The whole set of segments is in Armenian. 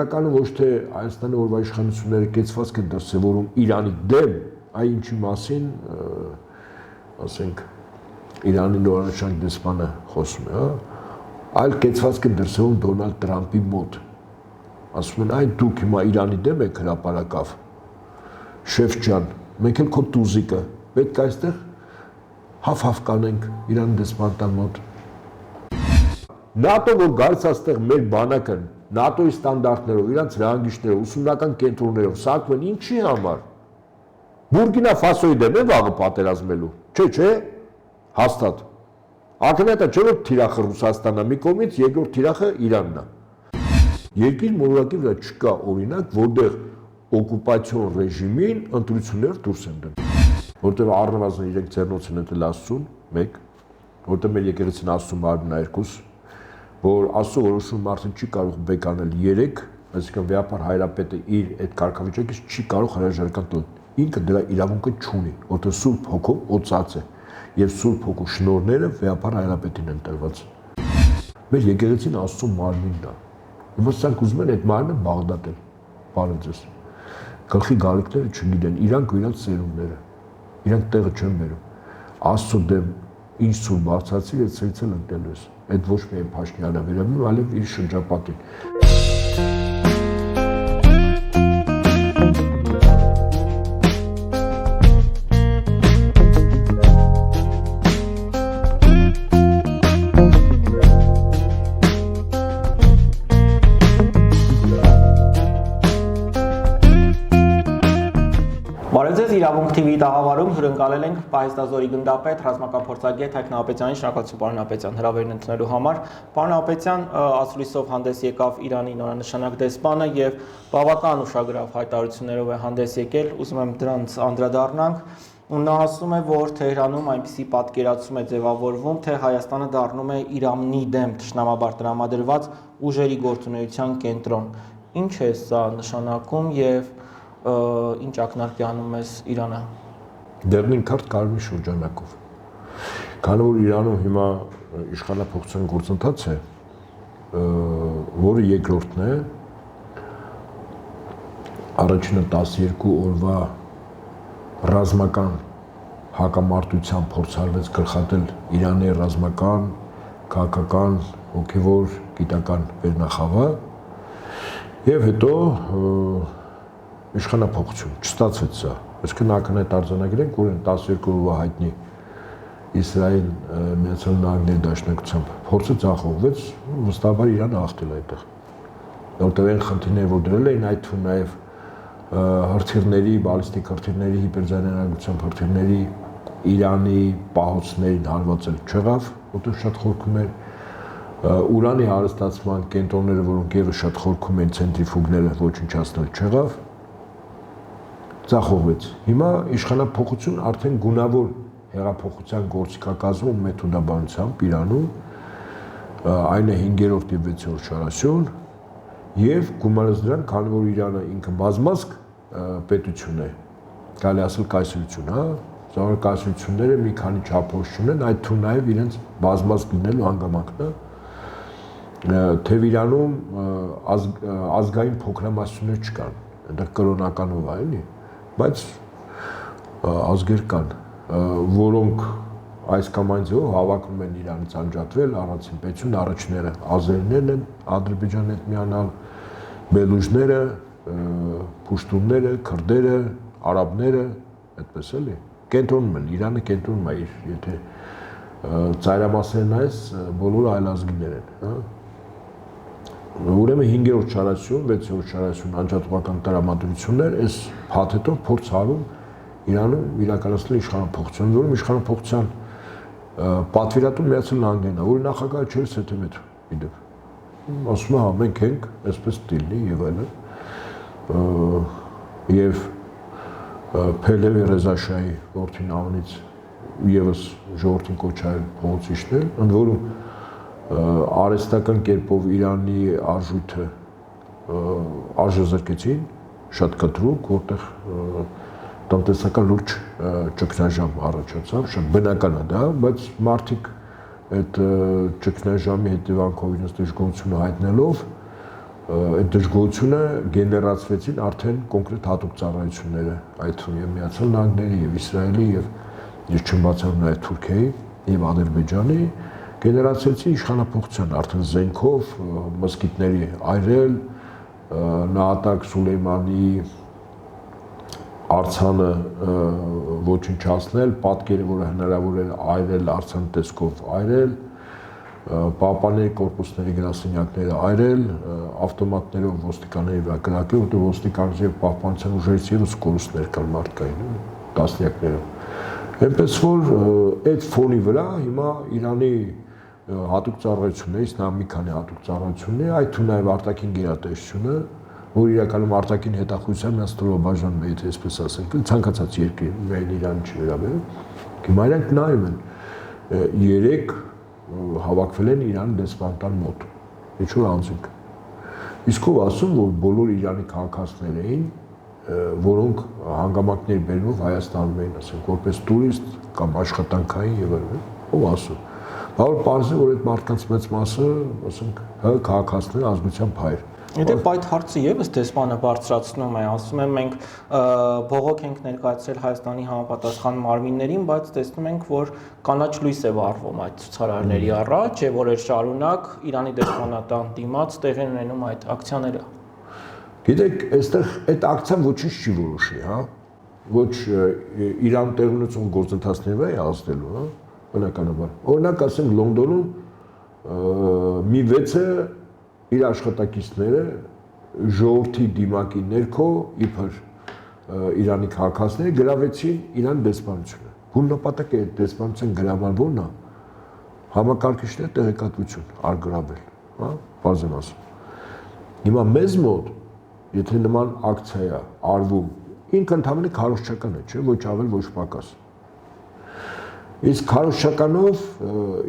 իրականում ոչ թե Հայաստանի օրվա իշխանությունները կեցվածք են դրսևորում Իրանի դեմ, այ ինչի մասին, ասենք, Իրանի նորանշանակ դեսպանը խոսում է, այլ կեցվածք են դրսևորում Դոնալդ Տրամփի մոտ։ Ասում են, այն դուք հիմա Իրանի դեմ եք հրապարակավ, շեֆ ջան, մենք էլ քո տուզիկը, պետք է այստեղ հավ-հավ կանենք Իրանի դեսպանատան մոտ։ ՆԱՏՕ, որ գալիս այստեղ մեր բանակը, ՆԱՏՕ-ի ստանդարտներով, իրանց հրահանգիչներով, ուսումնական կենտրոններով, սակվեն ինչի համար։ Բուրկինա Ֆասոյի դեմ է վաղը պատերազմելու, չէ, հաստատ։ Ակնհայտ է, չէ՞ որ թիրախը Ռուսաստանն է մի կողմից, երկրորդ թիրախը Իրանն է։ Երկիր մոլորակի վրա չկա օրինակ, որտեղ օկուպացիոն ռեժիմին ընտրություններ դուրս են դնում։ Որտեղ առնվազն իրենք ձեռնոց են ընտրել Աստծուն, 1, որտեղ մեր եկեղեցին Աստծուն մարմինն է 2, որ Աստծո որոշումը մարդը չի կարող բեկանել 3, այսինքն վեհապար հայրապետը իր այդ կարգավիճակից չի կարող հրաժարական տալ։ Ինքը դրա իրավունքը չունի, որտեղ Սուրբ Հոգով օծած է, եւ Սուրբ Հոգու շնորհները վեհապար հայրապետին են տրված։ Մեր եկեղեցին Աստծո մարմինն է։ Հիմա սրանք ուզում են այդ մարմինը բաղդատել։ Բարև ձեզ։ Գլխի գալիքները չգիտեն, իրանք ու իրանց ծերունները։ Իրանք տեղը չեն բերում։ Աստծո դեմ ինչ ցույց բարձրացիր, այդ ցույցը ընկնելու ես։ Այդ ոչ միայն Փաշինյանը վերաբերում, այլև իր շրջապատին։ Իրավունք TV-ի տաղավարում հյուրընկալել ենք Պահեստազորի գնդապետ, ռազմական փորձագետ Հայկ Նահապետյանին, շնորհակալություն պարոն Նահապետյան հրավերն ընդունելու համար։ Պարոն Նահապետյան, ասուլիսով հանդես եկավ Իրանի նորանշանակ դեսպանը եւ բավական ուշագրավ հայտարարություններով է հանդես եկել, ուզում եմ դրանց անդրադառնանք։ Ու նա ասում է, որ Թեհրանում այնպիսի պատկերացում է ձևավորվում, թե Հայաստանը դառնում է Իրանի դեմ թշնամաբար տրամադրված ուժերի գործունեության կենտրոն։ Ինչ է սա նշանակում եւ ինչ ակնարկի անում ես Իրանը։ Դեռնին քարտ կարմիր շրջանակով։ Քանի որ Իրանում հիմա իշխանապողության գործընթաց է, որը երկրորդն է, առաջինը 12 օրվա ռազմական հակամարտության փորձարվեց գլխատել Իրանի ռազմական, քաղաքական, հոգևոր, գիտական վերնախավը, եւ հետո իշխանապողություն, չստացվեց սա, այսինքն ակնհայտ արձանագրենք, որ 12 օրվա հայտնի Իսրայել Միացյալ Նահանգների Դաշնակցությամբ փորձը ձախողվեց, վստահաբար Իրանը հաղթել այդտեղ։ Որտեղ այն խնդիրները, որ դրել էին, այդ թվում նաև հրթիռների, բալիստիկ հրթիռների, հիպերձայնարարությամբ հրթիռների Իրանի պահոցներին հարվածել չեղավ, որտեղ շատ խորքում էր ուրանի հարստացման կենտրոնները, որոնք ևս շատ խորքում են ցենտրիֆուգները, ոչնչացնել չեղավ, ձախողվեց։ Հիմա իշխանապողություն արդեն գունավոր հեղափոխության գործիքակազմում մեթոդաբանությամբ Իրանում, այն է 5-րդ եւ 6-րդ շարասյուն, եւ գումարած դրան, քանի որ Իրանը ինքը բազմազգ պետություն է, կարելի ասել կայսրություն, հա, զորավոր կայսրությունները մի քանի չափորոշ ունեն, այդ թվում նաեւ իրենց բազմազգ լինելու հանգամանքն է, թեև Իրանում ազգային փոքրամասնություններ չկան, այնտեղ կրոնականով է, էլի, բայց ազգեր կան, որոնք այս կամ այն ձևով հավակնում են Իրանից անջատվել, առանցին պետություն, առաջները ազերիներն են, Ադրբեջանն հետ միանալ, բելուժները, փուշտունները, քրդերը, արաբները, այդպես էլի, կենտրոնում են, Իրանը կենտրոնում է իր, եթե ծայրամասերն այս բոլորը այլազգիներ են, հա։ Ուրեմն 5-րդ շարասյուն, 6-րդ շարասյուն անջատողական տրամադրություններ այս փաթեթով փորձ արում Իրանում իրականացնել իշխանապողություն, որում իշխանապողության պատվիրատուն Միացյալ Նահանգներն է, որի նախագահը չէր Սեթեմեթ իդեպ։ Ասում է, հա, մենք ենք, այսպես դիլնի եւ այլն։ Եվ Փելեվի Ռեզաշայի որդին անունից եւս ժողովրդին կոչայել փողոցիչներ, ընդ որում արհեստական կերպով Իրանի արժույթը արժեզրկեցին, շատ կտրուկ, որտեղ տնտեսական լուրջ ճգնաժամ առաջացավ, շատ բնական է դա, բայց մարդիկ այդ ճգնաժամի հետևանքով իրենց դժգոհությունը հայտնելով այդ դժգոհությունը գեներացվեցին արդեն կոնկրետ հատուկ ծառայությունները, այդ թվում եւ Միացյալ Նահանգների եւ Իսրայելի եւ ես չեմ բացառում նաեւ Թուրքիայի եւ Ադրբեջանի գեներացվեցին իշխանապողության արդեն զենքով մսկիթների այրել, Նահատակ Սուլեյմանի արձանը ոչնչացնել, պատկերը, որը հնարավոր էր այրել արձան տեսքով այրել, Պահպանների կորպուսների գրասենյակները այրել, ավտոմատներով ոստիկանների վրա կրակել, որտեղ ոստիկանների եւ պահպանության ուժերից եւս կորուստներ կան մարդկային, տասնյակներով։ Այնպես որ այդ ֆոնի վրա հիմա Իրանի հատուկ ծառայություններից նա մի քանի հատուկ ծառայություններ, այդ թվում նաեւ արտաքին գերատեսչությունը, որ իրականում արտաքին հետախուզության միած ստորաբաժանումն է, եթե այսպես ասենք, ցանկացած երկրի միայն Իրան չի վերաբերում։ Հիմա իրանք նայում են 3 հավաքվել են Իրանի դեսպանատան մոտ, ինչ-որ անձինք։ Իսկ ով ասում, որ բոլոր Իրանի քաղաքացիներ էին, որոնք հանգամանքների բերումով Հայաստանում էին, ասենք, որպես տուրիստ կամ աշխատանքային եւ այլն, ով ասում։ Բավարար պարզ է, որ այդ մարդկանց մեծ մասը, ասենք, քաղաքացիներ ազգությամբ հայեր։ Եթե այդ հարցը եւս դեսպանը բարձրացնում է, ասում եմ մենք բողոք ենք ներկայացրել Հայաստանի համապատասխան մարմիններին, բայց տեսնում ենք, որ կանաչ լույս է վառվում այդ ցուցարարների առաջ, եւ օրեր շարունակ Իրանի դեսպանատան դիմաց տեղի ունենում այդ ակցիաները։ Գիտեք, այստեղ այդ ակցիան ոչինչ չի որոշի, հա։ Ոչ Իրան տեղ ունեցող գործընթացների վրա է ազդելու, հա, բնականաբար։ Օրինակ, ասենք Լոնդոնում մի 6-ը իր աշխատակիցները ժողովրդի դիմակի ներքո իբր Իրանի քաղաքացիները գրավեցին Իրան դեսպանությունը։ Որ նպատակը է դեսպանության գրաման որն է, համակարգիչների տեղեկատվություն արգրավել, հա, բարձր եմ ասում։ Հիմա մեզ մոտ, եթե նման ակցիա է արվում, ինքը ընդհանրապես քարոզչական է, չէ՞, ոչ ավել, ոչ պակաս։ Իսկ քարոզչականով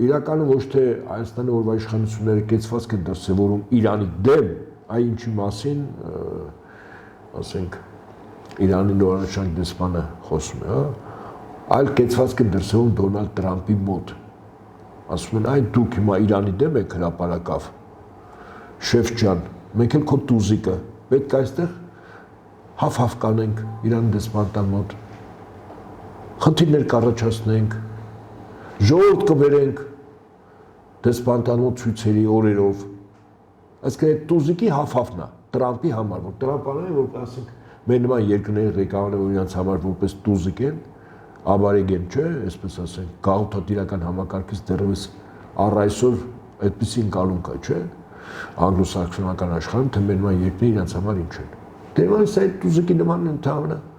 իրականում ոչ թե Հայաստանի օրվա իշխանությունները կեցվածք են դրսևորում Իրանի դեմ, այլ ինչի մասին, ասենք, Իրանի նորանշանակ դեսպանը խոսում է, հա, այլ կեցվածք են դրսևորում Դոնալդ Տրամփի մոտ։ Ասում են, այ դուք հիմա Իրանի դեմ եք հրապարակավ, շեֆ ջան, մենք էլ քո տուզիկը, պետք է այստեղ հաֆ-հաֆ կանենք Իրանի դեսպանատան մոտ, խնդիրներ կառաջացնենք, ժողովուրդ կբերենք դեսպանատան մոտ ցույցերի օրերով։ Այսինքն այդ տուզիկի հաֆ-հաֆն է Տրամփի համար, որ Տրամփը որ ասենք մեր նման երկրների ղեկավարները, որ իրենց համար որպես տուզիկ են, աբարեգ են, չէ, այսպես ասենք, գաղութատիրական համակարգից դեռևս առ այսօր այդպեսին կալուն կա, չէ, անգլոսաքսոնական աշխարհում, թե մեր նման երկրները իրենց համար ինչ են։ Դերմանից այդ տուզիկի նմանն ընդհանրապես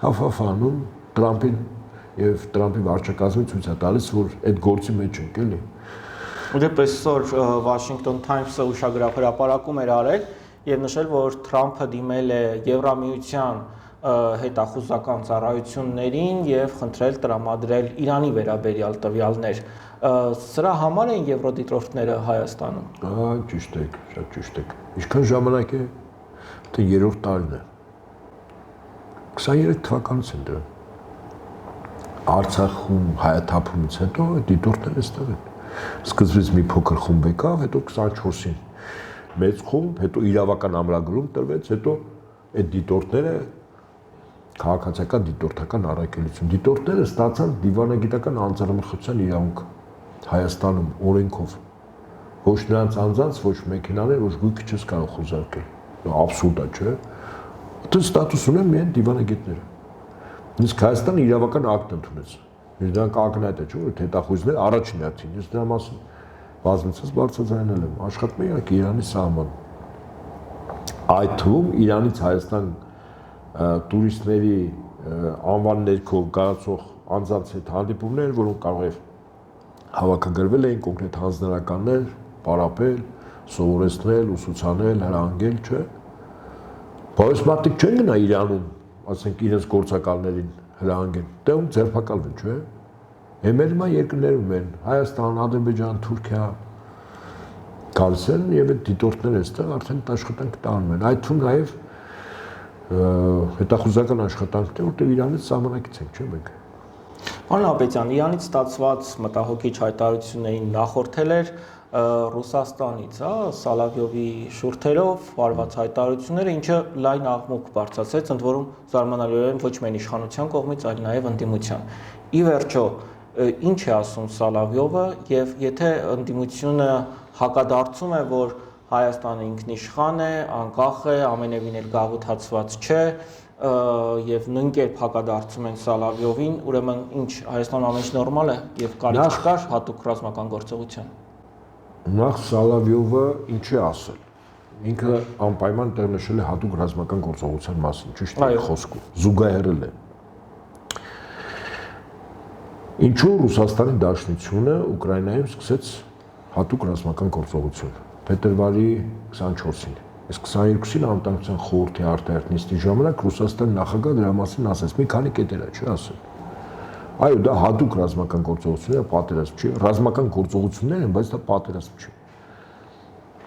հաֆ-հաֆ անում Տրամփին եւ Տրամփի վարչակազմին ցույց է տալիս, որ այդ գործի մեջ ենք, էլի։ Դեպի այսօր Washington Times-ը ուշագրավ հրապարակում էր արել եւ նշել, որ Թրամփը դիմել է Եվրամիության հետախուզական ծառայություններին եւ խնդրել տրամադրել Իրանի վերաբերյալ տվյալներ։ Սրա համար են եվրոդիտորդները Հայաստանում։ Ահա, ճիշտ եք, շատ ճիշտ եք։ Ինչքան ժամանակ է, թե 3-րդ տարին է։ 23 թվականից են դրան։ Արցախում հայաթափումից հետո դիտորդները այստեղ են։ Սկզբից մի փոքր խումբ եկավ, հետո 24-ին մեծ խումբ, հետո իրավական ամրագրում տրվեց, հետո այդ դիտորդները քաղաքացիական դիտորդական առաքելություն։ Դիտորդները ստացան դիվանագիտական անձեռնմխության իրավունք Հայաստանում օրենքով։ Ոչ նրանց անձանց, ոչ մեքենաներ, ոչ գույքը չես կարող խոզարկել։ Աբսուրդ է, չէ՞։ Դա ստատուս ունեն միայն դիվանագետները։ Իսկ Հայաստանը իրավական ակտ ընդունեց։ Դրանք ակնհայտ է, չէ՞, որ հետախույզներ առաջին հերթին։ Ես դրա մասին բազմիցս բարձրաձայնել եմ։ Աշխատում եմ իհարկե Իրանի սահման։ Այդ թվում Իրանից Հայաստան տուրիստների անվան ներքո գարացող անձանց հետ հանդիպումներ, որոնք կարող է հավաքագրվել էին կոնկրետ հանձնարարականներ, պարապել, սովորեցնել, ուսուցանել, հրահանգել, չէ։ Բայց մարդիկ չեն գնա Իրանում, ասենք իրենց գործակալներին հրահանգեն, տեղում ձերբակալվեն, չէ։ Մեր նման երկրներում են Հայաստան, Ադրբեջան, Թուրքիա գալիս են եւ այդ դիտորդները այստեղ արդեն աշխատանք տանում են։ Այդ թվում նաեւ հետախուզական աշխատանքներ, որտեղ Իրանից սահմանակից ենք, չէ՞ մենք։ Պարոն Ապետյան, Իրանից ստացված մտահոգիչ հայտարարություններին նախորդել էր Ռուսաստանից, Սալավյովի շուրթերով վարված հայտարարությունները, ինչը լայն աղմուկ բարձրացրեց, ընդ որում զարմանալիորեն ոչ միայն իշխանության կողմից, այլ նաև ընդդիմության։ Ի վերջո, ինչ է ասում Սալավյովը եւ եթե ընդդիմությունը հակադարձում է, որ Հայաստանը ինքնիշխան է, անկախ է, ամենևին էլ գաղութացված չէ, եւ նույն կերպ հակադարձում են Սալավյովին, ուրեմն ինչ Հայաստանում ամեն ինչ նորմալ է եւ կարիք չկար հատուկ ռազմական գործողության։ Նախ Սալավյովը ինչ է ասել։ Ինքը անպայման տեղ նշել է հատուկ ռազմական գործողության մասին, ճիշտ է խոսքը, զուգահեռել է։ Ինչու Ռուսաստանի Դաշնությունը Ուկրաինայում սկսեց հատուկ ռազմական գործողություն փետրվարի 24-ին։ Այս 22-ին անվտանգության խորհրդի արտահերտ նիստի ժամանակ Ռուսաստանի նախագահը դրա մասին ասաց, մի քանի կետեր է, չի ասել։ Այո, դա հատուկ ռազմական գործողություն է, պատերազմ չի, ռազմական գործողություններ են, բայց դա պատերազմ չի։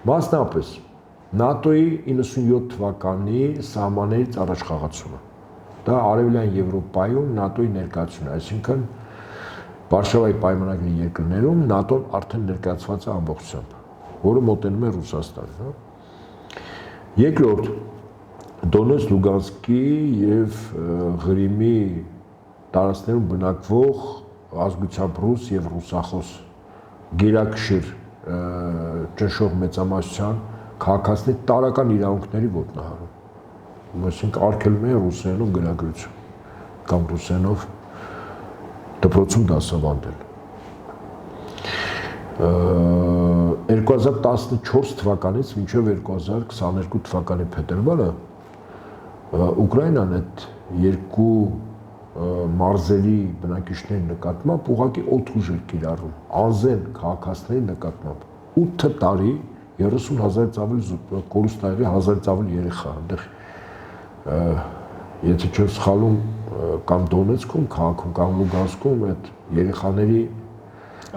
Մասնապես ՆԱՏՕ-ի 97 թվականի սահմաններից առաջ խաղացումը։ Դա Արևելյան Եվրոպայում ՆԱՏՕ-ի ներկայացումն է, այսինքն Վարշավայի պայմանագրի երկրներում ՆԱՏՕ-ն արդեն ներկայացված է ամբողջությամբ, որը մոտենում է Ռուսաստանին, Երկրորդ, Դոնեցկ, Լուգանսկի եւ Ղրիմի տարածքներում բնակվող ազգությամբ ռուս եւ ռուսախոս գերակշիռ ճնշող մեծամասնության քաղաքացիների տարական իրավունքների ոտնահարում։ Այսինքն արգելում է ռուսերենով գրագրություն կամ ռուսերենով դպրոցում դասավանդել։ 2014 թվականից մինչև 2022 թվականի փետրվարը Ուկրաինան այդ երկու մարզերի բնակիչների նկատմամբ ուղղակի օդուժ էր կիրառում, անզեն քաղաքացիների նկատմամբ 8 տարի 30,000-ից ավելի կորուստների 1000-ից ավելի երեխա, այնտեղ եթե չեմ սխալում կամ Դոնեցկում քաղաքում կամ Լուգանսկում այդ երեխաների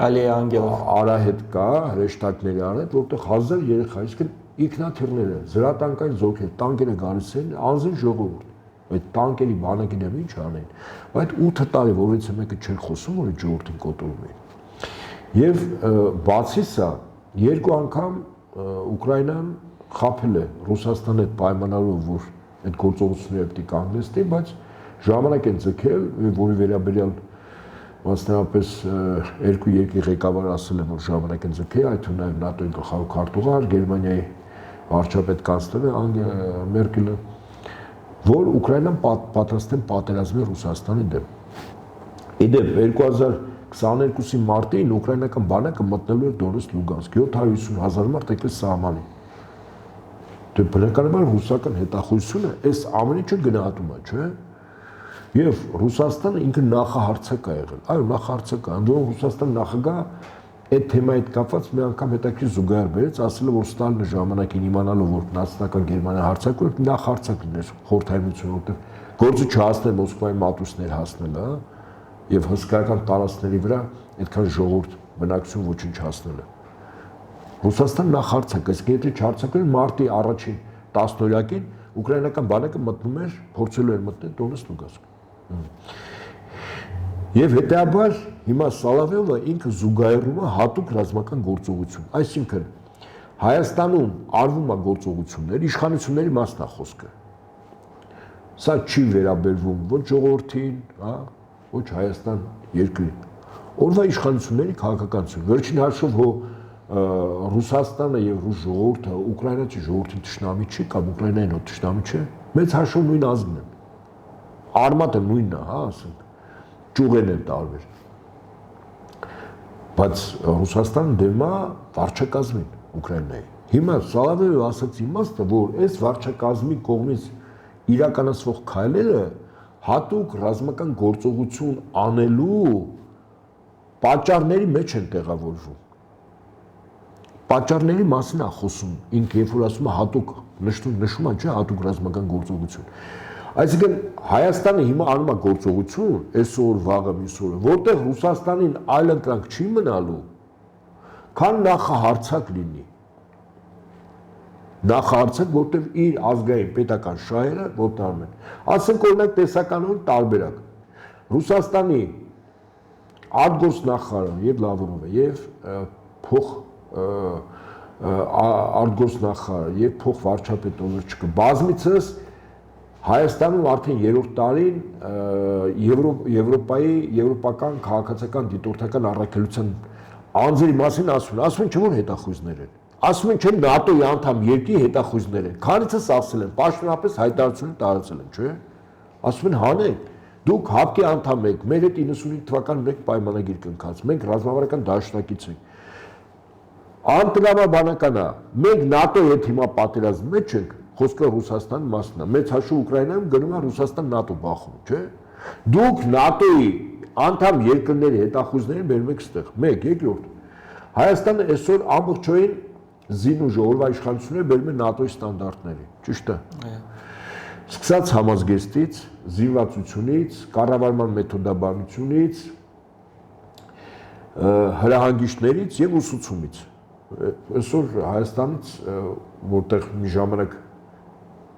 Ալիե Անգելով արահետ կա, հրեշտակների արահետ, որտեղ 1000 երեխա, իսկ ինքնաթիռները, զրատանկային զորքեր, տանկերը գալիս են, անզին ժողովուրդ։ Այդ տանկերի բանակիները ինչ անեն։ Բայց 8 տարի, որից մեկը չէր խոսում, որ ժողովրդին կոտորում էին։ Եվ բացի սա, երկու անգամ Ուկրաինան խաբել է Ռուսաստանի հետ պայմանավորով, որ այդ գործողությունները պետք է կանգնեցնի, բայց ժամանակ են ձգել, որի վերաբերյալ մասնավորապես երկու երկրի ղեկավարը ասել են, որ ժամանակ են ձգել, այդ թվում նաև ՆԱՏՕ-ի գլխավոր քարտուղար, Գերմանիայի վարչապետ կանցլերը Անգելա Մերկելը, որ Ուկրաինան պատրաստ են պատերազմի Ռուսաստանի դեմ։ Իդեպ 2022-ի մարտին ուկրաինական բանակը մտնելու էր Դոնեցկ, Լուգանսկ, 750,000 մարդ եկել սահմանին։ Դե բնականաբար ռուսական հետախուզությունը այս ամեն ինչը գնահատում է, չէ՞։ Եվ Ռուսաստանը ինքը նախահարցակ է եղել։ Այո, նախահարցակ է, այնքան Ռուսաստան նախագահը այդ թեմայի հետ կապված մի անգամ հետաքրքիր զուգահեռ բերեց, ասել որ Ստալինը ժամանակին իմանալով որ նացիստական Գերմանիա հարձակվի, նախահարցակ լիներ Խորհրդային Միությունը, որտեղ գործը չհասներ Մոսկվայի մատուցներ հասնել, հա, եւ հսկայական տարածքների վրա այդքան ժողովուրդ բնակչություն ոչինչ հասնելը։ Ռուսաստան նախահարցակ, իսկ եթե չհարցակվեր մարտի առաջին 10-օրյակին ուկրաինական բանակը մտնում էր, փորձելու էր մտնել Դոնեցկ, Լուգանսկ։ Եվ հետեւաբար հիմա Սալավյովը ինքը զուգահեռում է հատուկ ռազմական գործողություն, այսինքն Հայաստանում արվում է գործողություններ, իշխանությունների մասն է խոսքը։ Սա չի վերաբերվում ոչ ժողովրդին, հա, ոչ Հայաստան երկրին։ Օրվա իշխանությունների քաղաքականություն։ Վերջին հաշվով Ռուսաստանը եւ ռուս ժողովուրդը ուկրաինացի ժողովրդի թշնամի չի կամ ուկրաինային հո թշնամի չէ, մեծ հաշվով նույն ազգն են։ Արմատը նույնն է, հա, ասենք, ճյուղերն են տարբեր։ Բայց Ռուսաստանը դեմ է վարչակազմին Ուկրաինայի։ Հիմա Սալավյովի ասած իմաստը, որ այս վարչակազմի կողմից իրականացվող քայլերը հատուկ ռազմական գործողություն անելու պատճառների մեջ են տեղավորվում։ Պատճառների մասին է խոսում, ինքը երբ որ ասում է հատուկ, նշում է, չէ, հատուկ ռազմական գործողություն։ Այսինքն Հայաստանը հիմա անում է գործողություն, այսօր, վաղը, մյուս օրը, որտեղ Ռուսաստանին այլ ընտրանք չի մնալու, քան նախահարցակ լինի։ Նախահարցակ, որտեղ իր ազգային պետական շահերը ոտնահարում են։ Ասենք օրինակ տեսականորեն տարբերակ։ Ռուսաստանի արտգործնախարարը եւ Լավրովը եւ փոխ արտգործնախարար եւ փոխվարչապետ Օլեչկը բազմիցս Հայաստանում արդեն 3-րդ տարին եվրոպական քաղաքացիական դիտորդական առաքելության անձերի մասին ասում են չէ որ հետախույզներ են, ասում են չէ ՆԱՏՕ-ի անդամ երկրի հետախույզներ են, քանիցս ասել են, պաշտոնապես հայտարարություն տարածել են, չէ, ասում են հանեք, դուք ՀԱՊԿ-ի անդամ եք, մեր հետ 95 թվականին մենք պայմանագիր կնքած, մենք ռազմավարական դաշնակից ենք, անտրամաբանական է, մենք ՆԱՏՕ-ի հետ հիմա պատերազմի մեջ ենք, խոսքը Ռուսաստանի մասն է, մեծ հաշվով Ուկրաինայում գնում է Ռուսաստան-ՆԱՏՕ բախում, չէ, դուք ՆԱՏՕ-ի անդամ երկրների հետախույզներին բերում եք ստեղ, մեկ, երկրորդ, Հայաստանը այսօր ամբողջովին զինուժը օրվա իշխանությունները բերում են ՆԱՏՕ-ի ստանդարտների, ճիշտ է։ Սկսած համազգեստից, զինվածությունից, կառավարման մեթոդաբանությունից, հրահանգիչներից եւ ուսուցումից։ Այսօր Հայաստանից, որտեղ մի ժամանակ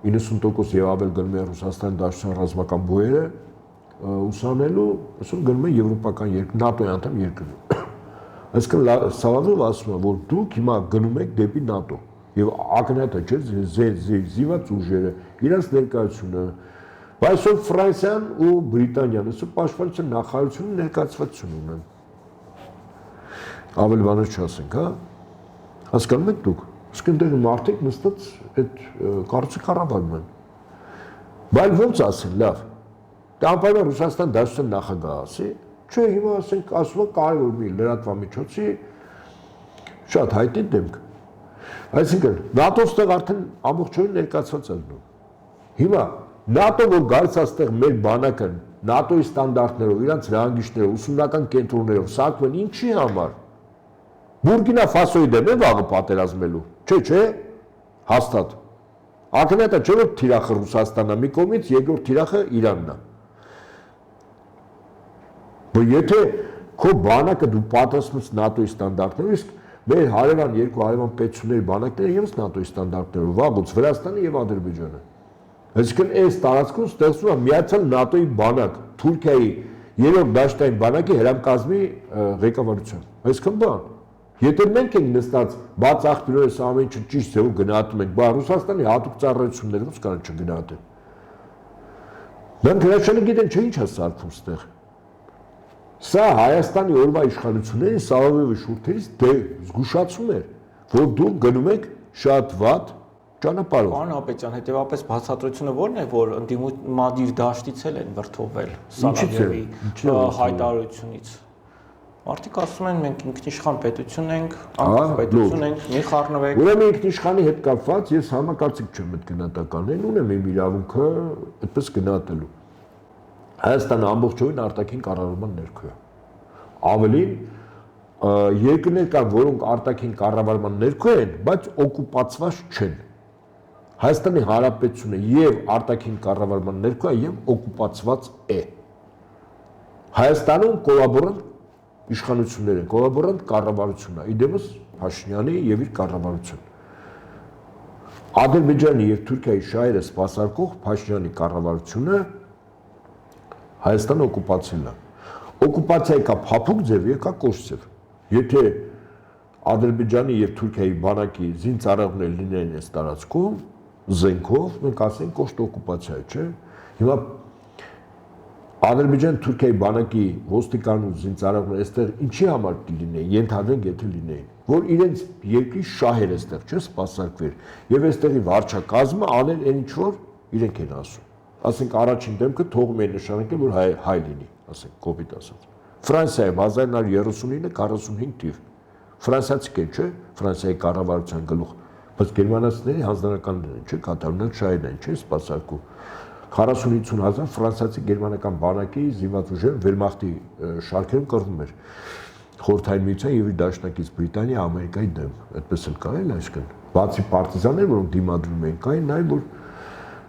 90% եւ ավել գնում է Ռուսաստանի Դաշնության ռազմական բույրը ուսանելու, այսօր գնում է եվրոպական երկրներ, ՆԱՏՕ-ի անդամ երկրներ։ Այսինքն Սալավովը ասում է, որ դուք հիմա գնում եք դեպի ՆԱՏՕ եւ ակնհայտ է, չէ՞, զինված ուժերը, իրենց ներկայությունը, բայց այսօր Ֆրանսիան ու Բրիտանիան, այսօր պաշտպանության նախարարությունը ներկայացվածություն ունեն։ Ավել բաներ չասենք, հա։ Հասկանում եք դուք։ Իսկ այնտեղ մարդիկ նստած այդ կառույցը կառավարում են։ Բայց ո՞նց ասեն, լավ։ Դա անպայման Ռուսաստան Դաշնության նախագահը ասի, չէ, հիմա ասենք ասում է կարևոր մի լրատվամիջոցի շատ հայտնի դեմք։ Այսինքն ՆԱՏՕ-ը ստեղ արդեն ամբողջովին ներկայացված է լինում։ Հիմա ՆԱՏՕ-ը որ գալիս է ստեղ մեր բանակը ՆԱՏՕ-ի ստանդարտներով, իրանց հրահանգիչներով, ուսումնական կենտրոններով սակվեն ինչի համար։ Բուրկինա Ֆասոյի դեմ է վաղը պատերազմելու։ Չէ, հաստատ։ Ակնհայտ է, չէ՞ որ թիրախը Ռուսաստանն է մի կողմից, երկրորդ թիրախը Իրանն է։ Բայց եթե քո բանակը դու պատրաստում ես ՆԱՏՕ-ի ստանդարտներով, իսկ մեր հարևան երկու հարևան պետությունների բանակները եւս ՆԱՏՕ-ի ստանդարտներով, վաղուց Վրաստանը եւ Ադրբեջանը։ Այսինքն այս տարածքում ստեղծվում է միացյալ ՆԱՏՕ-ի բանակ, Թուրքիայի երրորդ դաշտային բանակի հրամկազմի ղեկավարությամբ։ Այսինքն բան։ Եթե մենք ենք նստած բաց աղբյուրով այս ամեն ինչը ճիշտ ձևով գնահատում ենք, բայց Ռուսաստանի հատուկ ծառայությունները ոնց կարող չգնահատեն։ Նրանք հրաշալի գիտեն, չէ՞ ինչ է սարքում ստեղ։ Սա Հայաստանի օրվա իշխանությունների Սալավովի շուրթերից զգուշացում էր, որ դուք գնում եք շատ վատ ճանապարհով։ Պարոն Հապետյան, հետևաբար բացատրությունը ո՞րն է, որ ընդդիմադիր դաշտից են վրթովել Սալավովի հայտարարությունից։ Մարդիկ ասում են մենք ինքնիշխան պետություն ենք, անկախ պետություն ենք, մի խառնվեք։ Ուրեմն ինքնիշխանի հետ կապված ես համակարծիք չեմ այդ գնահատականներին, ունեմ իմ իրավունքը այդպես գնահատելու։ Հայաստանը ամբողջովին արտաքին կառավարման ներքո է։ Ավելին երկրներ կան, որոնք արտաքին կառավարման ներքո են, բայց օկուպացված չեն։ Հայաստանի Հանրապետությունը եւ արտաքին կառավարման ներքո է եւ օկուպացված է։ Հայաստանում կոլաբորանտ իշխանությունները, կոլաբորանտ կառավարությունն է, իդեմս Փաշինյանի եւ իր կառավարությունը։ Ադրբեջանի եւ Թուրքիայի շահերը սպասարկող Փաշինյանի կառավարությունը Հայաստանը օկուպացիան է։ Օկուպացիայի կա փափուկ ձև եւ կա կոշտ ձև։ Եթե Ադրբեջանի եւ Թուրքիայի բանակի զինծառայողներ լինեն այս տարածքում, զենքով, մենք ասենք կոշտ օկուպացիա, չէ՞։ Հիմա Ադրբեջան-Թուրքիայի բանակի ոստիկան ու զինծառայողները այստեղ ինչի համար լինեին, ենթադրենք եթե լինեին, որ իրենց երկրի շահերը այստեղ չէ սպասարկվեր եւ այստեղի վարչակազմը աներ այն ինչ որ իրենք են ասում։ Ասենք առաջին դեմքը թողում են նշանակել որ հայ լինի, ասենք կոպիտ ասած։ Ֆրանսիայում 1939-45 թիվ ֆրանսիացիք են, չէ՞, Ֆրանսիայի կառավարության գլուխ, բայց գերմանացիների հանձնարարականներ են, չէ՞, կատարունակ շահերն են, չէ՞, սպասարկում։ 40-50 հազար ֆրանսիացի գերմանական բանակի զինված ուժերը Վերմախտի շարքերում կռվում էր Խորհրդային Միության եւ իր դաշնակից Բրիտանիա, Ամերիկայի դեմ, այդպես էլ կա էլ այսքան։ Բացի պարտիզաններ, որոնք դիմադրում էին, կային նաեւ որ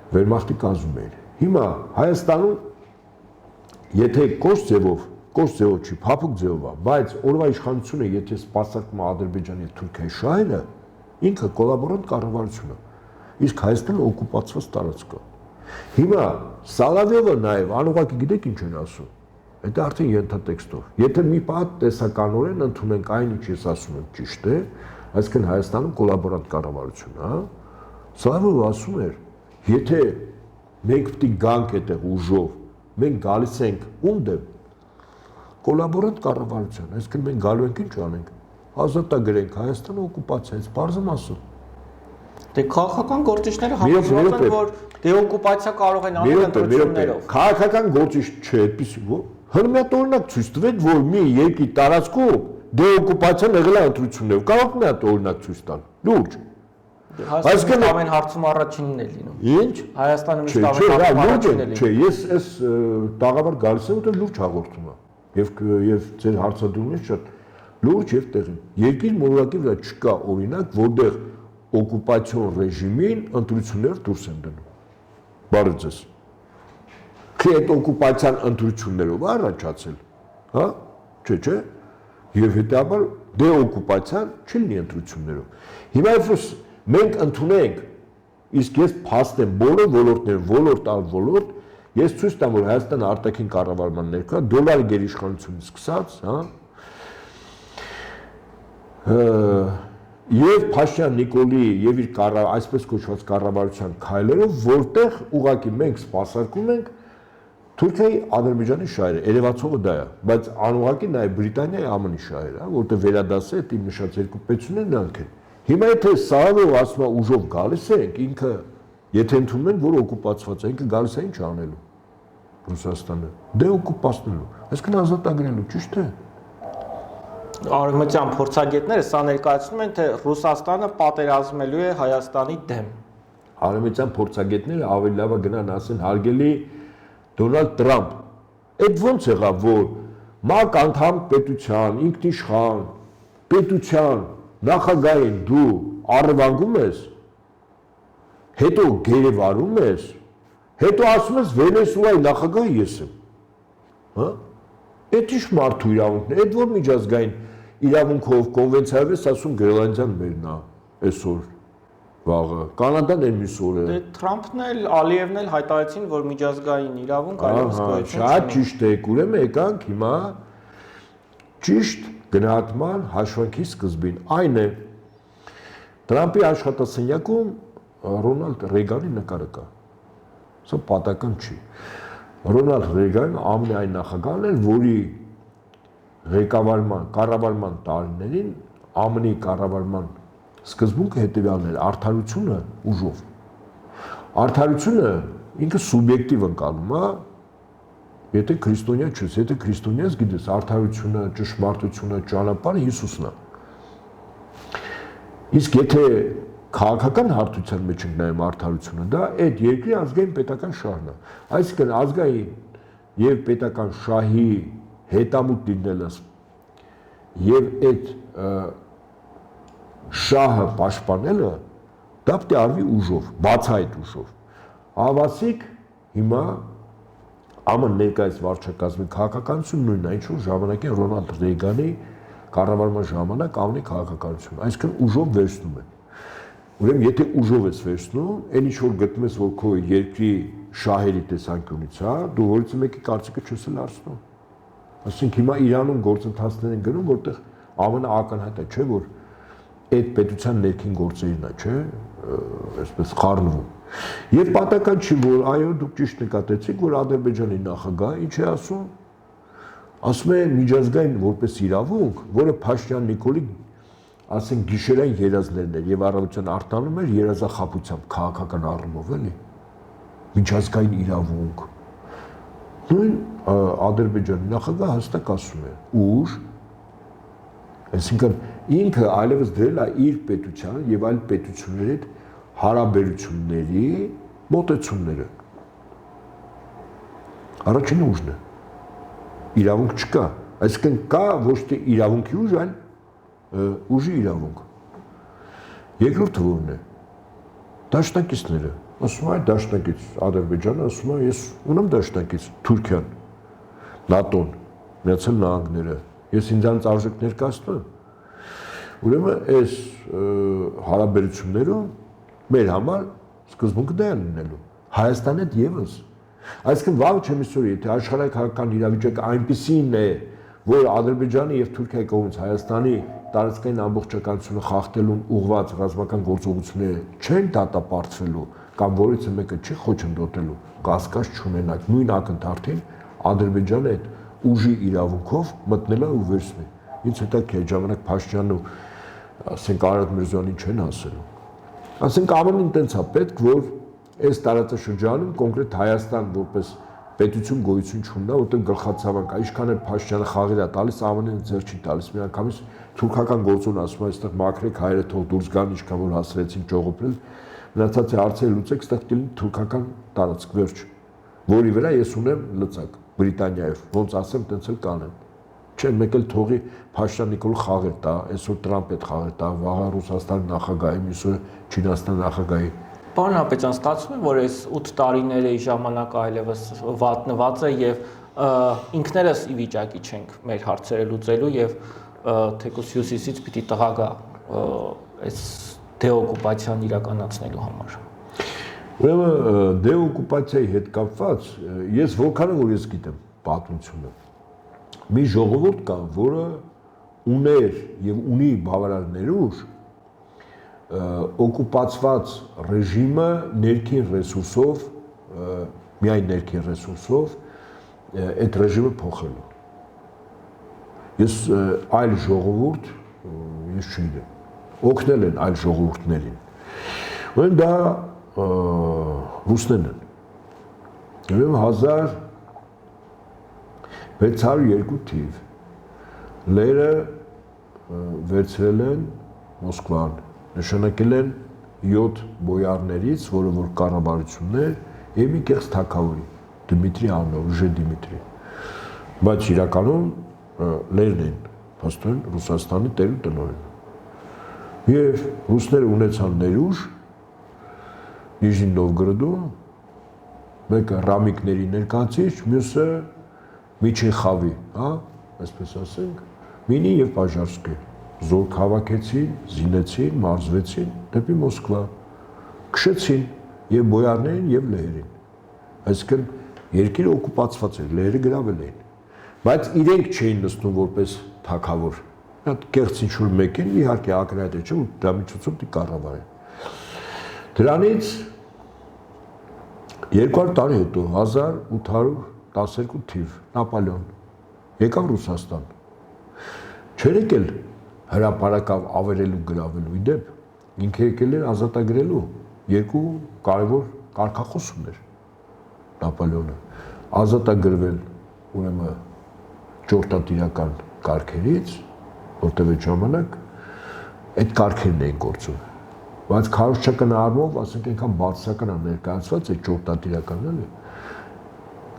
Վերմախտի կազմում էին։ Հիմա Հայաստանում եթե կոշտ ձևով չի, փափուկ ձևով է, բայց օրվա իշխանությունը եթե սպասարկում է Ադրբեջանի եւ Թուրքիայի շահերը, ինքը կոլաբորանտ կառավարություն է։ Իսկ Հայաստանը օկուպացված տարածք է։ Հիմա Սալավովը նաև անուղղակի գիտեք ինչ են ասում։ Դա արդեն ենթատեքստով։ Եթե մի պատ տեսականորեն ընդունենք այն ինչ ես ասում եմ ճիշտ է, Այսինքն Հայաստանում կոլաբորանտ կառավարություն, հա։ Սա որ ասում էր, եթե մենք պետք է գանք այդտեղ ուժով, մենք գալիս ենք ում դեմ կոլաբորանտ կառավարության, այսինքն մենք գալու ենք ինչ անենք, ազատագրենք Հայաստանը օկուպացիայից, բարձր ասում։ Դե քաղաքական գործիչները համոզված են, որ դեօկուպացիա կարող են անել ընտրություններով։ Քաղաքական գործիչ չէ, այդպեսի որ հրմետ օրինակ ցույց տվեք, որ մի երկրի տարածքում դեօկուպացիան եղել է ընտրություններով։ Կարող մի հատ օրինակ ցույց տալ։ Լուրջ։ Այսինքն ամեն հարցում առաջինն է լինում։ Ինչ։ Հայաստանը միշտ ամեն հարցում առաջինն է լինում։ Չէ, ես այս տաղավար գալիս եմ, որտեղ լուրջ հաղորդում է։ Եվ ձեր հարցադրումից շատ լուրջ եւ տեղին։ Երկիր մոլորակի վրա չկա օրինակ, որտեղ օկուպացիոն ռեժիմին ընտրություններ դուրս են դնում։ Բարի ձեզ։ Թե այդ օկուպացիան ընտրություններով է առաջացել, հա? Չէ։ Եվ հետաբար դեօկուպացիան չլինի ընտրություններով։ Հիմա if մենք ընդունենք, իսկ ես փաստեմ բոլոր ոլորտներ, ոլորտ առ ոլորտ, ես ցույց տամ, որ Հայաստան արտաքին կառավարման ներքո դոլարի գերիշխանությունից սկսած, հա, եւ Փաշյան Նիկոլի եւ իր այսպես կոչված կառավարության քայլերով, որտեղ ուղղակի մենք սպասարկում ենք Թուրքիայի, Ադրբեջանի շահերը, երևացողը դա է, բայց անուղղակի նաեւ Բրիտանիայի, ԱՄՆ-ի շահերը, հա, որտեղ վերադասը այդ իմ նշած երկու պետություններն նրանք են։ Հիմա եթե Սարավով ասում է ուժով գալիս ենք, ինքը եթե ընդունում են, որ օկուպացված է, ինքը գալիս է ինչ անելու Ռուսաստանը, դեօկուպացնելու, այսինքն ազատագրելու, ճիշտ է։ Արևմտյան փորձագետները սա ներկայացնում են, թե Ռուսաստանը պատերազմելու է Հայաստանի դեմ։ Արևմտյան փորձագետները ավելի լավ է գնան ասեն հարգելի Դոնալդ Տրամփ, այդ ո՞նց եղավ, որ ՄԱԿ անդամ պետության, ինքնիշխան, պետության նախագահին դու առևանգում ես, հետո գերեվարում ես, հետո ասում ես Վենեսուելայի նախագահը ես եմ, հա? Այդ ինչ մարդու իրավունքն է, այդ որ միջազգային իրավունքով կոնվենցիայով ես ասում Գրենլանդիան մերն է այսօր վաղը, Կանադան էլ մյուս օրը։ Դե Թրամփն էլ, Ալիևն էլ հայտարարեցին, որ միջազգային իրավունք այլևս գոյություն չունի։ Շատ ճիշտ է, ուրեմն եկանք հիմա ճիշտ գնահատման հաշվանքի սկզբին, այն է Տրամփի աշխատասենյակում Ռոնալդ Ռեյգանի նկարը կա, սա պատական չի, Ռոնալդ Ռեյգանը ԱՄՆ-ի այն նախագահն էր, որի կառավարման տարիներին ԱՄՆ-ի կառավարման սկզբունքը հետևյալն էր, արդարությունը ուժով, արդարությունը ինքը սուբյեկտիվ ընկալում է, եթե քրիստոնյա չես, եթե քրիստոնյա ես գիտես, արդարությունը, ճշմարտությունը, ճանապարհը Հիսուսն է։ Իսկ եթե քաղաքական հարթության մեջ ենք նայում արդարությունը, դա այդ երկրի ազգային պետական շահն է։ Այսինքն ազգային եւ պետական շահի հետամուտ լինելս եւ այդ շահը պաշտպանելը դա պետք է արվի ուժով, բացահայտ ուժով։ Ավասիկ հիմա ԱՄՆ ներկայիս վարչակազմի քաղաքականություն նույնն է, ինչ որ ժամանակին Ռոնալդ Ռեյգանի կառավարման ժամանակ ԱՄՆ քաղաքականություն, այսինքն ուժով վերցնում են։ Ուրեմն եթե ուժով ես վերցնում, այն ինչ որ գտնում ես, որ քո երկրի շահերի տեսանկյունից, հա, դու որից մեկի կարծիքը չես էլ արցնում։ Այսինքն հիմա Իրանում գործընթացներ են գնում, որտեղ ԱՄՆ ակնհայտ է, չէ՞ որ այդ պետության ներքին գործերին է, չէ՞, այսպես խառնվում։ Եվ պատական չի, որ այո, դուք ճիշտ նկատեցիք, որ Ադրբեջանի նախագահը ինչ է ասում։ Ասում է միջազգային որպես իրավունք, որը Փաշյան Նիկոլի, ասենք, գիշերային երազներն էր եւ առավոտյան արտանում էր երազախաբությամբ քաղաքական առումով, էլի։ Միջազգային իրավունք։ Նույն Ադրբեջանի նախագահը հստակ ասում է, ուժ, այսինքն ինքը այլևս դրել է իր պետության եւ այլ պետությունների հետ հարաբերությունների մոտեցումները։ Առաջինը ուժն է։ Իրավունք չկա, այսինքն կա ոչ թե իրավունքի ուժ, այլ ուժի իրավունք։ Երկրորդը որն է։ Դաշնակիցները, ասում է դաշնակից Ադրբեջանը, ասում է ես ունեմ դաշնակից Թուրքիան, ՆԱՏՕ-ն, Միացյալ Նահանգները, ես ինձանց արժեք ներկայացնում եմ։ Ուրեմն այս հարաբերություններում մեր համար սկզբունքը դա է լինելու։ Հայաստանը եւս։ Այսինքն վաղ չեմ իսօր, եթե աշխարհի քաղաքական իրավիճակը այնպիսին է, որ Ադրբեջանի եւ Թուրքիայի կողմից Հայաստանի տարածքային ամբողջականությունը խախտելուն ուղղված ռազմական գործողությունները չեն դատապարտվելու կամ որից մեկը չի խոչընդոտելու, կասկած չունենաք, նույն ակնթարթին Ադրբեջանը այդ ուժի իրավունքով մտնել է ու վերցնել։ Ինձ հետաքրքիր այդ ժամանակ Փաշինյանն ու ասենք Արարատ Միրզոյանին չեն ասելու։ Ասենք ԱՄՆ-ին տենց է պետք, որ այս տարածաշրջանում կոնկրետ Հայաստան որպես պետություն գոյություն չունենա, որտեղ գլխացավանք, ինչքան էլ Փաշինյանը խաղեր է տալիս, ԱՄՆ-ը ձեռ չի տալիս։ Միանգամից թուրքական գործուն ասում է, այստեղ մաքրեք հայերը թող դուրս գան, ինչքան որ հասրեցին ճողոպրել, մնացած հարցերը լուծեք, այստեղ կլինի թուրքական տարածք, վերջ, որի վրա ես ունեմ լծակ Բրիտանիայով, ոնց ասեմ, տենց էլ կանեն։ Չեն մեկ էլ թողի Փաշինյան Նիկոլ խաղեր տա, այսօր Տրամփ հետ խաղեր տա, վաղը Ռուսաստանի նախագահի, մյուսը Չինաստանի նախագահի։ Պարոն Հապետյան, ստացվում է, որ այս 8 տարիների ժամանակը այլևս վատնված է եւ ինքներս ի վիճակի չենք մեր հարցերը լուծելու եւ թեկուզ հյուսիսից պիտի տղա գա այս դեօկուպացիան իրականացնելու համար։ Ուրեմն դեօկուպացիայի հետ կապված ես որքան որ ես գիտեմ պատմությունը մի ժողովուրդ կա, որը ուներ եւ ունի բավարար ներուժ օկուպացված ռեժիմը ներքին ռեսուրսով, միայն ներքին ռեսուրսով այդ ռեժիմը փոխելու։ Ես այլ ժողովուրդ ես չգիտեմ, օգնել են այլ ժողովուրդներին։ Ուրեմն դա ռուսներն են։ Ուրեմն 1602 թիվ լերը վերցրել են Մոսկվան, նշանակել են 7 բոյարներից, որը որ կառավարություններ եւ մի կեղծ թագավորի Դմիտրի անունով, Ուժե Դմիտրի։ Բայց իրականում լերն են, փաստորեն Ռուսաստանի տեր ու տնօրեն։ Եվ ռուսները ունեցան ներուժ Նիժնի Նովգորոդում, մեկը ռամիկների ներկայացիչ, մյուսը Միջին խավի, հա, այսպես ասենք, Մինի եւ Պաժարսկի զորք հավաքեցին, զինեցին, մարզվեցին դեպի Մոսկվա, քշեցին եւ բոյարներին եւ լեհերին։ Այսինքն երկիրը օկուպացված էր, լեհերը գրավել էին, բայց իրենք չէին նստում որպես թագավոր։ Այդ կեղծ ինչ-որ մեկին իհարկե ակրատը չէ, ու դա միջոցով դի կառավարեն։ Դրանից 200 տարի հետո 1812 թիվ Նապոլեոն եկավ Ռուսաստան։ Չէր եկել հրապարակավ ավերելու գրավելու, իդեպ ինքը եկել էր ազատագրելու երկու կարևոր կարգախոս ուներ Նապոլեոնը։ Ազատագրվել ուրեմն ճորտատիրական կարգերից, որտեղ այդ ժամանակ այդ կարգերն էին գործում։ Բայց քարոզչական առումով, ասենք այնքան բարձրական է ներկայացված այդ ճորտատիրականն էլի։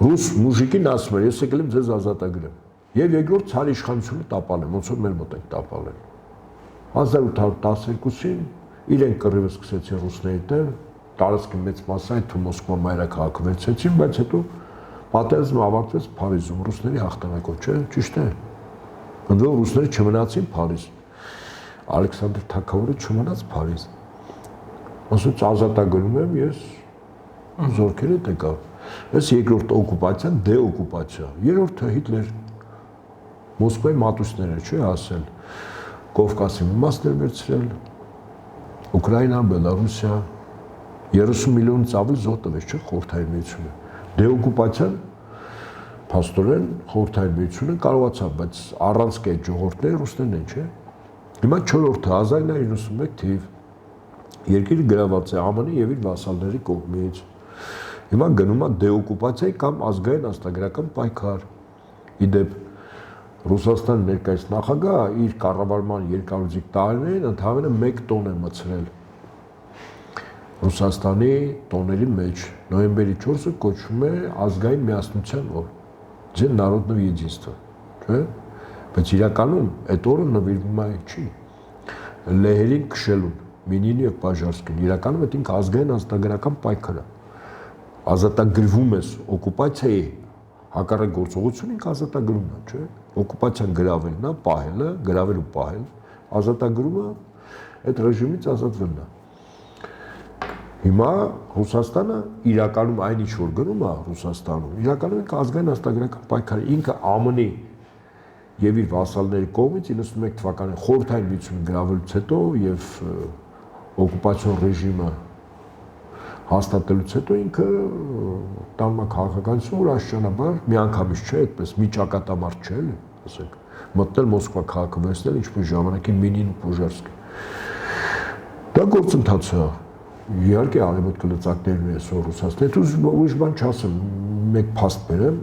Ռուս մուժիկին ասում էր, ես եկել եմ ձեզ ազատագրեմ։ Եվ երկրորդ ցար իշխանությունը տապալեմ, ոնց որ մեր մոտ ենք տապալել։ 1812-ին իրենք կռիվը սկսեցին ռուսների դեմ, տարածքի մեծ մասը այդ թվում Մոսկվա մայրաքաղաքը վերցրեցին, բայց հետո պատերազմը ավարտվեց Փարիզում ռուսների հաղթանակով, չէ՞, ճիշտ է։ Ընդ որում ռուսները չմնացին Փարիզ։ Ալեքսանդր Թագավորը չմնաց Փարիզ։ Ասաց ազատագրում եմ ես զորքերը եկավ։ Այս երկրորդ օկուպացիան դեօկուպացիա։ Երրորդը Հիտլեր Մոսկվայի մատուցները չի ասել Կովկասի մի մասներ վերցրել Ուկրաինա, Բելարուսիա 30 միլիոնից ավելի զոհ տվեց չէ Խորհրդային Միությունը։ Դեօկուպացիան փաստորեն Խորհրդային Միությունը կարողացավ, բայց առանց այդ ժողովուրդները ռուսներն են, չէ։ Հիմա 4-րդը 1991 թիվ երկիրը գրաված է ԱՄՆ-ի եւ իր վասալների կողմից։ Հիմա գնում է դեօկուպացիայի կամ ազգային ազատագրական պայքար։ Իդեպ Ռուսաստանի ներկայիս նախագահը իր կառավարման երկարաձիգ տարիներին ընդհանրապես 1 տոն է մցրել Ռուսաստանի տոների մեջ։ Նոյեմբերի 4-ը կոչվում է ազգային միասնության օր։ Ձեր Народного единства, չէ՞։ Բայց իրականում այդ օրը նվիրվում է չի լեհերին քշելուն, Մինին եւ Պաժարսկին։ Իրականում այդ ինքը ազգային ազատագրական պայքար է։ Ազատագրվում ես օկուպացիայի հակառակ գործողություն ինքը ազատագրումն է, չէ՞։ Օկուպացիան գրավելն է, պահելը, գրավել ու պահել, ազատագրումը այդ ռեժիմից ազատվելն է։ Հիմա Ռուսաստանը իրականում այն ինչ որ գնում է Ռուսաստանում, իրականում ինքը ազգային ազատագրական պայքար, ինքը ԱՄՆ-ի եւ իր վասալների կողմից 91 թվականին խորհրդային միությունը գրավելուց հետո եւ օկուպացիոն ռեժիմը հաստատելուց հետո ինքը տանում է քաղաքականություն, որ աստիճանաբար միանգամից չէ, այդպես մի ճակատամարտ չէ, էլի, ասենք, մտնել Մոսկվա քաղաքը վերցնել, ինչպես ժամանակին Մինին ու Պոժարսկի։ Դա գործընթաց է։ Իհարկե արևմուտքը լծակներն է այսօր Ռուսաստանը, դու ուրիշ բան չասեմ, մեկ փաստ բերեմ,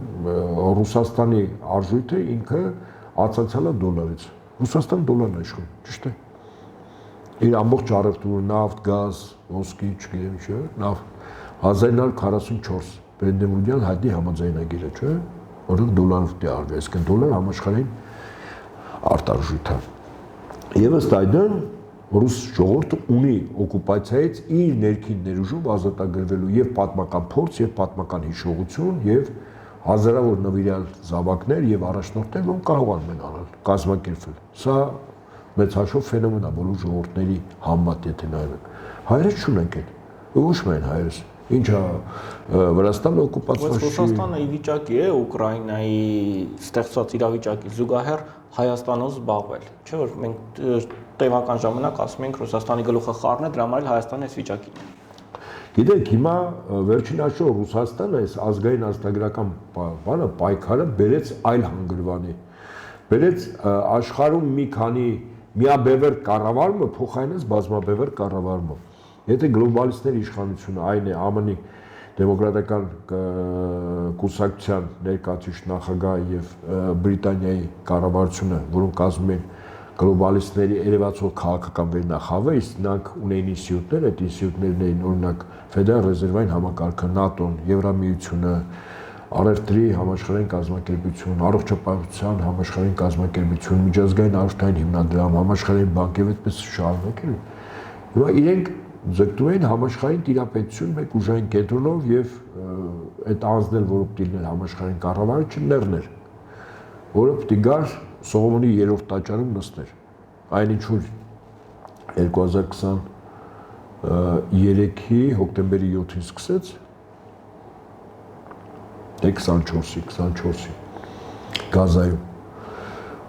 Ռուսաստանի արժույթը ինքը ացացյալ է դոլարից։ Ռուսաստան դոլարն է իշխում, ճիշտ է։ Իր ամբողջ առևտուրը, նավթ, գազ, ոսկի, չգիտեմ ինչ է, 1944 Բենդեմուդյան հայտնի համաձայնագիրը, չէ՞, որը դոլարով է արվել, այսինքն դոլար համաշխարհային արտարժույթ է։ Եվ ըստ այդմ ռուս ժողովուրդը ունի օկուպացիայից իր ներքին ներուժով ազատագրվելու եւ պատմական փորձ եւ պատմական հիշողություն եւ հազարավոր նվիրյալ զավակներ եւ առաջնորդներ, որ կարող են մեն անել, կազմակերպել։ Սա մեծ հաշվով ֆենոմեն է բոլոր ժողովուրդների համեմատ, եթե նայում ենք։ Հայերս չունենք այդ։ Ոչ միայն հայերս։ Ինչա Վրաստանը օկուպացված չի։ Ռուսաստանը ի վիճակի է Ուկրաինայի ստեղծված իրավիճակի զուգահեռ Հայաստանով զբաղվել։ Չէ՞ որ մենք տևական ժամանակ ասում ենք Ռուսաստանի գլուխը խառն է, դրա համար էլ Հայաստանը այս վիճակին է։ Գիտեք, հիմա վերջին հաշվով Ռուսաստանը այս ազգային ազգագրական բանը պայքարը բերեց այլ հանգրվանի։ Բերեց աշխարհում մի քանի միաբևեռ կառավարումը փոխարինեց բազմաբևեռ կառավարումը։ Եթե գլոբալիստների իշխանությունը այն է ԱՄՆ-ի դեմոկրատական կուսակցության ներկայացուցիչ նախագահ եւ Բրիտանիայի կառավարությունը, որոնք կազմում են գլոբալիստների երևացող քաղաքական վերնախավը, իսկ նրանք ունեին ինստիտուտներ, այդ ինստիտուտներն էին օրինակ Ֆեդերալ ռեզերվային համակարգը, ՆԱՏՕ-ն, Եվրամիությունը, առևտրի համաշխարհային կազմակերպություն, առողջապահության համաշխարհային կազմակերպություն, միջազգային արժութային հիմնադրամ, համաշխարհային բանկ եւ այդպես շարունակել։ Հիմա իրենք ձգտում են համաշխարհային տիրապետություն մեկ ուժային կենտրոնով եւ այդ անձնել, որը պետք է համաշխարհային կառավարը չներներ, որը պետք է գար Սողոմոնի 3-րդ տաճարում նստեր։ Այնինչ որ 2023-ի հոկտեմբերի 7-ին սկսեց 24-ի Գազայում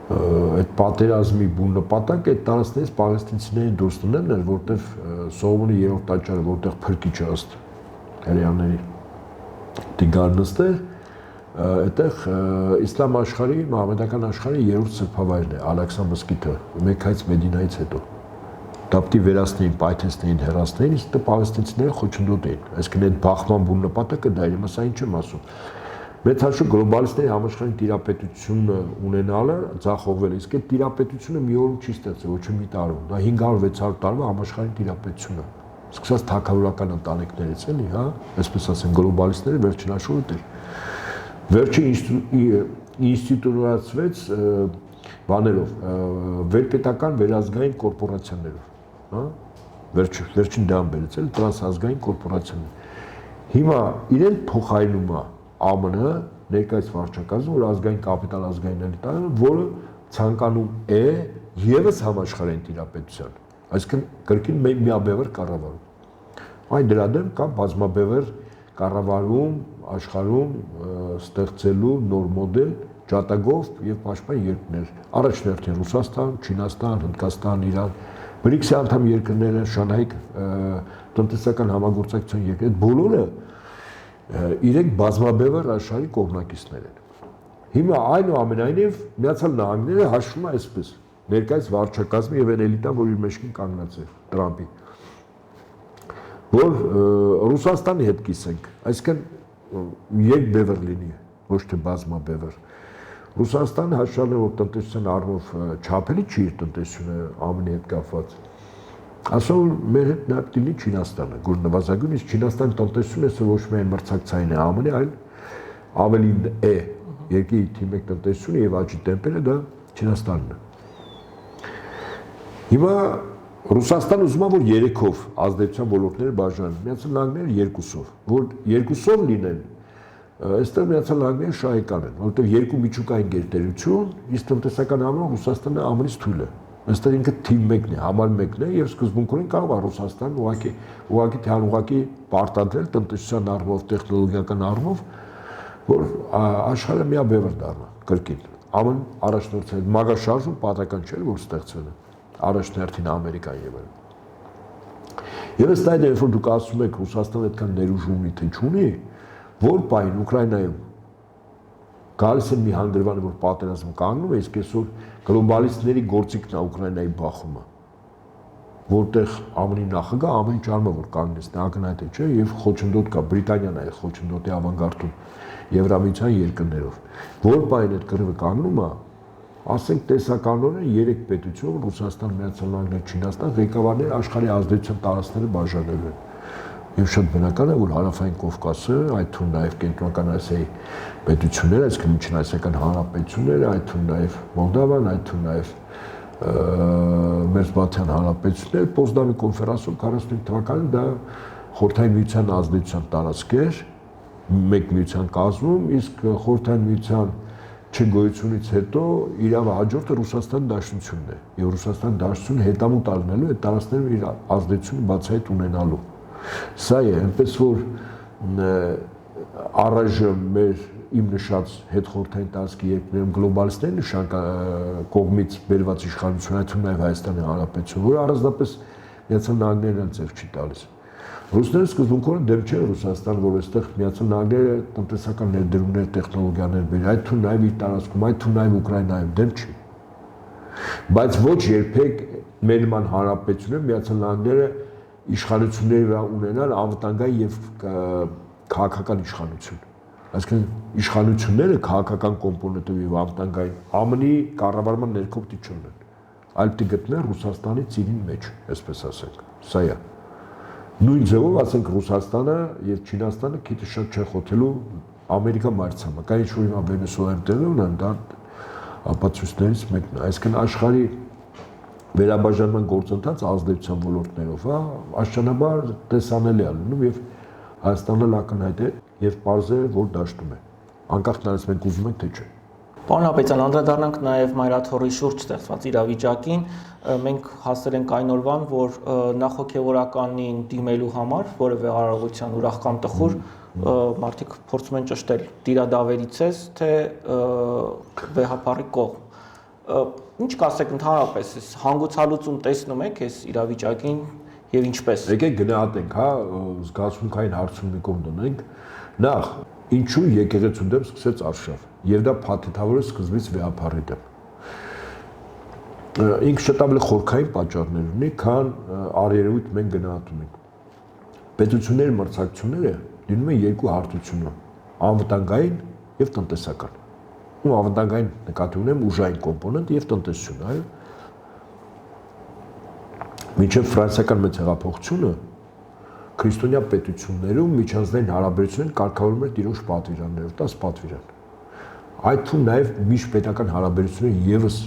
այդ պատերազմի բուն նպատակը այդ տարածքներից պաղեստինցիներին դուրս տանելն էր, որտեղ Սողոմոնի 3-րդ տաճարը, որտեղ փրկիչը ըստ հрьяաների դիգար նստեր, այդտեղ իսլամ աշխարհի, մահմեդական աշխարհի 3-րդ սրբավայրն է, Ալ-Ակսա մզկիթը, Մեքքայից Մեդինայից հետո։ Դա պիտի վերացնեին, պայթեցնեին, հեռացնեին, իսկ դա պաղեստինցիները խոչընդոտեին։ Այսինքն այդ բախման բուն նպատակը դա էր, իմասա ինչ եմ ասում։ Մեծ հաշվով գլոբալիստների համաշխարհային տիրապետությունը ունենալը ձախողվել է, իսկ այդ տիրապետությունը մի օրում չի ստեղծել, ոչ մի տարում։ Դա 500-600 տարվա համաշխարհային տիրապետություն է։ Սկսած թագավորական ընտանիքներից էլի, հա, այսպես ասեն գլոբալիստները վերջին հաշվով դեր։ Վերջը ինստիտուտալացվեց բաներով, վերպետական վերազգային կորպորացիաներով, հա, վերջին դրան բերեց էլ տրանսազգային կորպորացիաներ։ Հիմա իրեն փոխարինում է ԱՄՆ ներկայիս վարչակազմը, որ ազգային կապիտալ ազգային էլիտան, որը ցանկանում է եւս համաշխարհային տիրապետության, այսինքն կրկին միաբևեռ կառավարում։ Այն դրա դեմ կա բազմաբևեռ կառավարում աշխարհում ստեղծելու նոր մոդել ջատագով եւ պաշտպան երկրներ։ Առաջնորդին Ռուսաստան, Չինաստան, Հնդկաստան, Իրան, BRICS-ի անդամ երկրները, Շանհայի տնտեսական համագործակցության երկրներ, բոլորը իրենք բազմաբևեռ աշխարհի կողմնակիցներ են։ Հիմա այնուամենայնիվ Միացյալ Նահանգները հաշվում է այսպես. ներկայիս վարչակազմի եւ այն էլիտան, որ իր մեջքին կանգնած է Տրամպի, որ Ռուսաստանի հետ կիսենք, այսինքն երկբևեռ լինի, ոչ թե բազմաբևեռ։ Ռուսաստանը հաշվառել է, որ տնտեսության առումով չափելի չի իր տնտեսությունը ԱՄՆ-ի հետ կապված։ Ասում որ մեր հետ նաև դինի Չինաստանը, որ նվազագույն իսկ Չինաստանի տնտեսությունը ոչ միայն մրցակցային է ԱՄՆ-ի, այլ ավելին է երկրի թիմիկ տնտեսությունը եւ աճի տեմպերը դա Չինաստանն է։ Հիմա Ռուսաստանը ուզում է որ 3-ով ազդեցության ոլորտները բաժանեն, Միացյալ Նահանգները 2-ով, որ 2-ով լինեն, այստեղ Միացյալ Նահանգները շահեկան են, որովհետեւ երկու միջուկային գերտերություն, իսկ տնտեսական առումով Ռուսաստանը ԱՄՆ-ից թույլ է։ Այստեղ ինքը թիմ 1-ն է, համար 1-ն է եւ սկզբունքորեն կարող է Ռուսաստանը ուղղակի թե անուղղակի պարտադրել տնտեսության առումով, տեխնոլոգիական առումով, որ աշխարհը միաբևեռ դառնա կրկին։ ԱՄՆ առաջնորդել մագաշարժում պատական չէր, որ ստեղծվել է առաջնորդին Ամերիկան եւ այլն։ Եվ ըստ այդ երբ որ դուք ասում եք Ռուսաստանը այդքան ներուժ ունի թե չունի, որ պայն Ուկրաինայում գալիս է մի հանգրվան, որ պատերազմ կանգնում է, իսկ այսօր գլոբալիստների գործիքն է Ուկրաինայի բախումը, որտեղ ԱՄՆ-ի նախագահ ԱՄՆ-ի ճարմը որ կանգնեցն է ակնհայտ է, չէ, եւ խոչընդոտ կա Բրիտանիան է խոչընդոտի ավանգարդում Եվրամիության երկրներով, որ պայն այդ կռիվը կանգնում է, ասենք տեսականորեն 3 պետություն Ռուսաստան, Միացյալ Նահանգներ, Չինաստան ղեկավարները աշխարհի ազդեցության տարածքները բաժանելու են։ Եվ շատ բնական է, որ Հարավային Կովկասը, այդ թվում նաև Կենտրոնական Ասիայի պետությունները, այսինքն Միջնասիական հանրապետությունները, այդ թվում նաև Մոլդավան, այդ թվում նաև Մերձբալթյան հանրապետությունները, Պոզդամի կոնֆերանսում 45 թվականին դա Խորհրդային Միության ազդեցության տարածք էր, մեկ միության կազմում, իսկ Խորհրդային Միության չգոյությունից հետո իր հաջորդը Ռուսաստան Դաշնությունն է, եւ Ռուսաստան Դաշնությունը հետամուտ առնելու այդ տարածքներում իր ազդեցությունը բացահայտ ունենալու։ Սա է, այնպես որ առայժմ մեր իմ նշած հետխորհրդային տարածքի երկրներում գլոբալիստների նշան կողմից բերված իշխանություն, այդ թվում նաև Հայաստանի Հանրապետություն, որը առանձնապես Միացյալ Նահանգներն ձեռք չի տալիս։ Ռուսները սկզբունքորեն դեմ չեն Ռուսաստան, որ այստեղ Միացյալ Նահանգները տնտեսական ներդրումներ, տեխնոլոգիաներ բերի, այդ թվում նաև իր տարածքում, այդ թվում նաև Ուկրաինայում դեմ չի։ Բայց ոչ երբեք մեր նման հանրապետությունում Միացյալ Նահանգները իշխանությունների վրա ունենալ անվտանգային եւ քաղաքական իշխանություն։ Այսինքն իշխանությունները քաղաքական կոմպոնենտով եւ անվտանգային ԱՄՆ-ի կառավարման ներքո պիտի չունեն, այլ պիտի գտնեն Ռուսաստանի ծիրին մեջ, այսպես ասենք։ Սա է։ Նույն ձևով ասենք Ռուսաստանը եւ Չինաստանը քիչ շատ չեն խոթելու Ամերիկա մայրցամը։ Կա ինչ-որ հիմա Վենեսուելայում տեղի ունեն, դա ապացույցներից մեկն է։ Այսինքն աշխարհի վերաբաժանման գործընթաց ազդեցության ոլորտներով, հա, աշճանաբար տեսանելի է լինում եւ Հայաստանը ակնհայտ է եւ պարզ է, որ դաշտում է։ Անկախ նրանից մենք ուզում ենք թե չէ։ Պարոն Հապետյան, անդրադառնանք նաև Մայրաթորի շուրջ ստեղծված իրավիճակին, մենք հասել ենք այն օրվան, որ նախօքեվորականին դիմելու համար որևէ արարողության ուրախ կամ տխուր մարդիկ փորձում են ճշտել դիրադավերից թե վեհապարի կողմ։ Ինչ կասեք ընդհանրապես, հանգուցալուծում տեսնում եք այս իրավիճակին եւ ինչպես։ Եկեք գնահատենք, հա, զգացմունքային հարցում մի կողմ դնենք։ Նախ, ինչու եկեղեցու դեմ սկսեց արշավ, եւ դա փաթեթավոր է սկզբից վեհապարի դեմ։ Ինքը շատ ավելի խորքային պատճառներ ունի, քան առերևույթ մենք գնահատում ենք։ Պետությունների մրցակցությունները լինում են երկու հարթությունով՝ անվտանգային եւ տնտեսական։ Ու անվտանգային նկատի ունեմ ուժային կոմպոնենտ եւ տնտեսություն, այո։ Մինչև ֆրանսիական մեծ հեղափոխությունը քրիստոնյա պետություններում միջանձնային հարաբերությունները կարգավորվում էր տիրոջ պատվիրաններով, 10 պատվիրան։ Այդ թվում նաև միջպետական հարաբերությունները եւս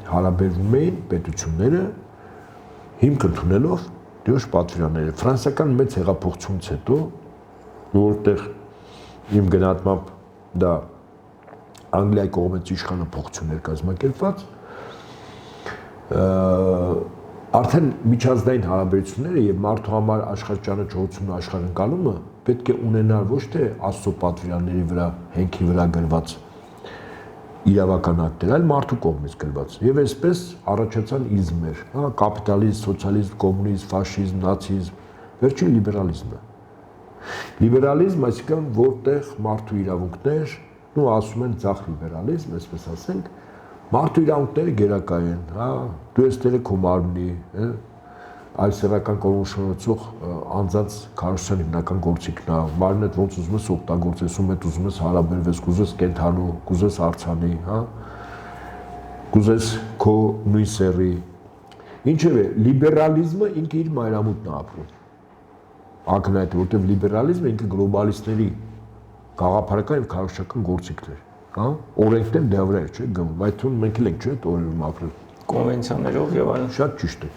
հարաբերվում էին պետությունները հիմք ընդունելով տիրոջ պատվիրանները։ Ֆրանսիական մեծ հեղափոխությունից հետո, որտեղ իմ գնահատմամբ դա Անգլիայի կողմից իշխանափոխություններ կազմակերպված, արդեն միջազգային հարաբերությունները եւ մարդու համար աշխարհճանաչողությունն ու աշխարհընկալումը պետք է ունենալ ոչ թե Աստծո պատվիրանների վրա, հենքի վրա գրված իրավական ակտեր, այլ մարդու կողմից գրված։ Եվ այսպես առաջացան իզմեր, հա, կապիտալիզմ, սոցիալիզմ, կոմունիզմ, ֆաշիզմ, նացիզմ, վերջին լիբերալիզմը։ Լիբերալիզմ, այսինքն որտեղ մարդու իրավունքներ, ու ասում են ցախ լիբերալիզմ, այսպես ասենք, մարդու իրավունքները գերակա են, հա, դու ես դերը քո մարմնի, այլ սեռական կողմնորոշող անձանց քարոզության հիմնական գործիքն է, մարմինդ ոնց ուզում ես օգտագործես, ում հետ ուզում ես հարաբերվես, կուզես կենթանու, կուզես արցանի, հա, կուզես քո նույն սեռի։ Ինչևէ, լիբերալիզմը ինքը իր մայրամուտն է ապրում։ Ակնհայտ է, որտեղ լիբերալիզմը ինքը գլոբալիստների գաղափարական եւ քարոզչական գործիքներ, հա, օրենքներ դրա վրա է, չէ՞, գնում, այդ թվում մենք էլ ենք, չէ՞, օրերում ապրել, կոնվենցիաներով եւ այլն։ Շատ ճիշտ է։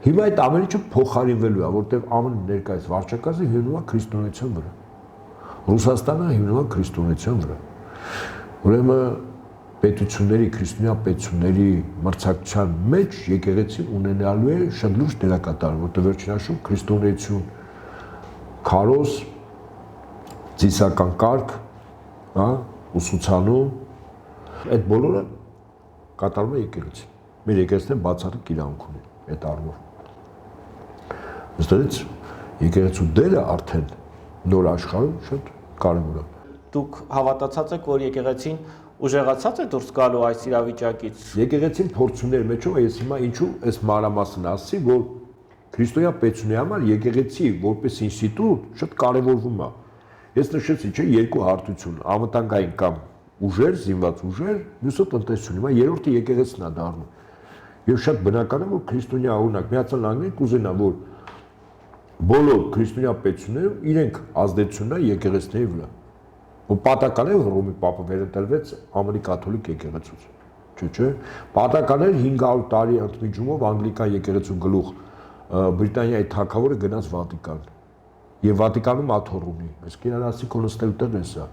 Հիմա այդ ամեն ինչը փոխարինվելու է, որտեղ ԱՄՆ ներկայիս վարչակազմը հիմնվում է քրիստոնեության վրա։ Ռուսաստանը հիմնվում է քրիստոնեության վրա։ Ուրեմն պետությունների, քրիստոնյա պետությունների մրցակցության մեջ եկեղեցին ունենալու է շատ լուրջ դերակատար, որտեղ վերջին հաշվով քրիստոնեություն, քարոզ, ծիսական կարգ, հա, ուսուցանում, Այդ բոլորը կատարում է եկեղեցին։ Մեր եկեղեցին բացառիկ իրավունք ունի այդ առումով։ Ըստերից եկեղեցու դերը արդեն նոր աշխարհում շատ կարևոր է։ Դուք հավատացած եք, որ եկեղեցին ուժեղացած է դուրս գալու այս իրավիճակից։ Եկեղեցին փորձուններ մեջով է, ես հիմա ինչու այս մանրամասն ասացի, որ քրիստոնյա պետությունի համար եկեղեցի որպես ինստիտուտ շատ կարևորվում է։ Ես նշեցի, չէ, երկու հարթություն, անվտանգային կամ ուժեր, զինված ուժեր, մյուսը տնտեսություն։ Հիմա երրորդը եկեղեցին է դառնում։ Եվ շատ բնական է, որ քրիստոնյա օրինակ Միացյալ Նահանգները կուզենա, որ բոլոր քրիստոնյա պետությունները իրենք ազդեցությունն է եկեղեցիների վրա։ Ու պատական է, որ Ռոմի Պապը վերընտրվեց ԱՄՆ կաթոլիկ եկեղեցուց։ Չէ։ Պատական էր 500 տարի ընդմիջումով անգլիկան եկեղեցու գլուխ Բրիտանիայի թագավորը գնաց Վատիկան։ Եվ Վատիկանում աթոռ ունի։ Իսկ իրարացի կոնստել տեղ է սա։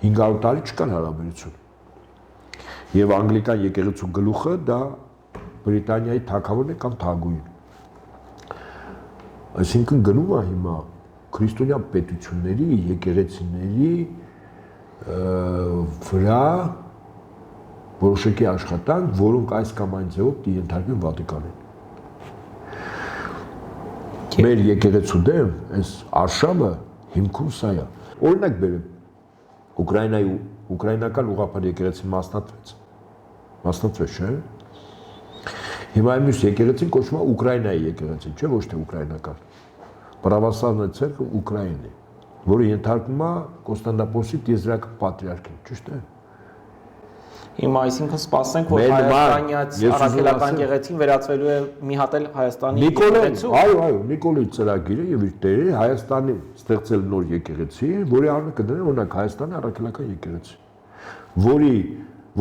500 տարի չկար հարաբերություն։ Եվ անգլիկան եկեղեցու գլուխը դա Բրիտանիայի թագավորն է կամ թագուհին։ Այսինքն գնում է հիմա քրիստոնյա պետությունների, եկեղեցիների վրա որոշակի աշխատանք, որոնք այս կամ այն ձևով դիենթարկվեն Վատիկանին։ Մեր եկեղեցու դեմ այս արշավը հիմքում սա է։ Օրինակ բերեմ, ուկրաինական ուղղափառ եկեղեցին մասնատվեց, չէ՞։ Հիմա մյուս եկեղեցին կոչվում է Ուկրաինայի եկեղեցին, չէ՞ ոչ թե ուկրաինական։ Պրավասլավնա ցերկը Ուկրաինի, որը ենթարկվում է Կոստանդնուպոլի տիեզերական պատրիարքին, ճիշտ է։ Հիմա այսինքն սպասենք, որ հայաստանյաց առաքելական եկեղեցին վերածվելու է մի հատ էլ Հայաստանի եկեղեցու։ Այո, Նիկոլի ծրագիրը եւ իր տերը Հայաստանի ստեղծել նոր եկեղեցի, որի անունը կդնեն օրինակ Հայաստանի առաքելական եկեղեցի,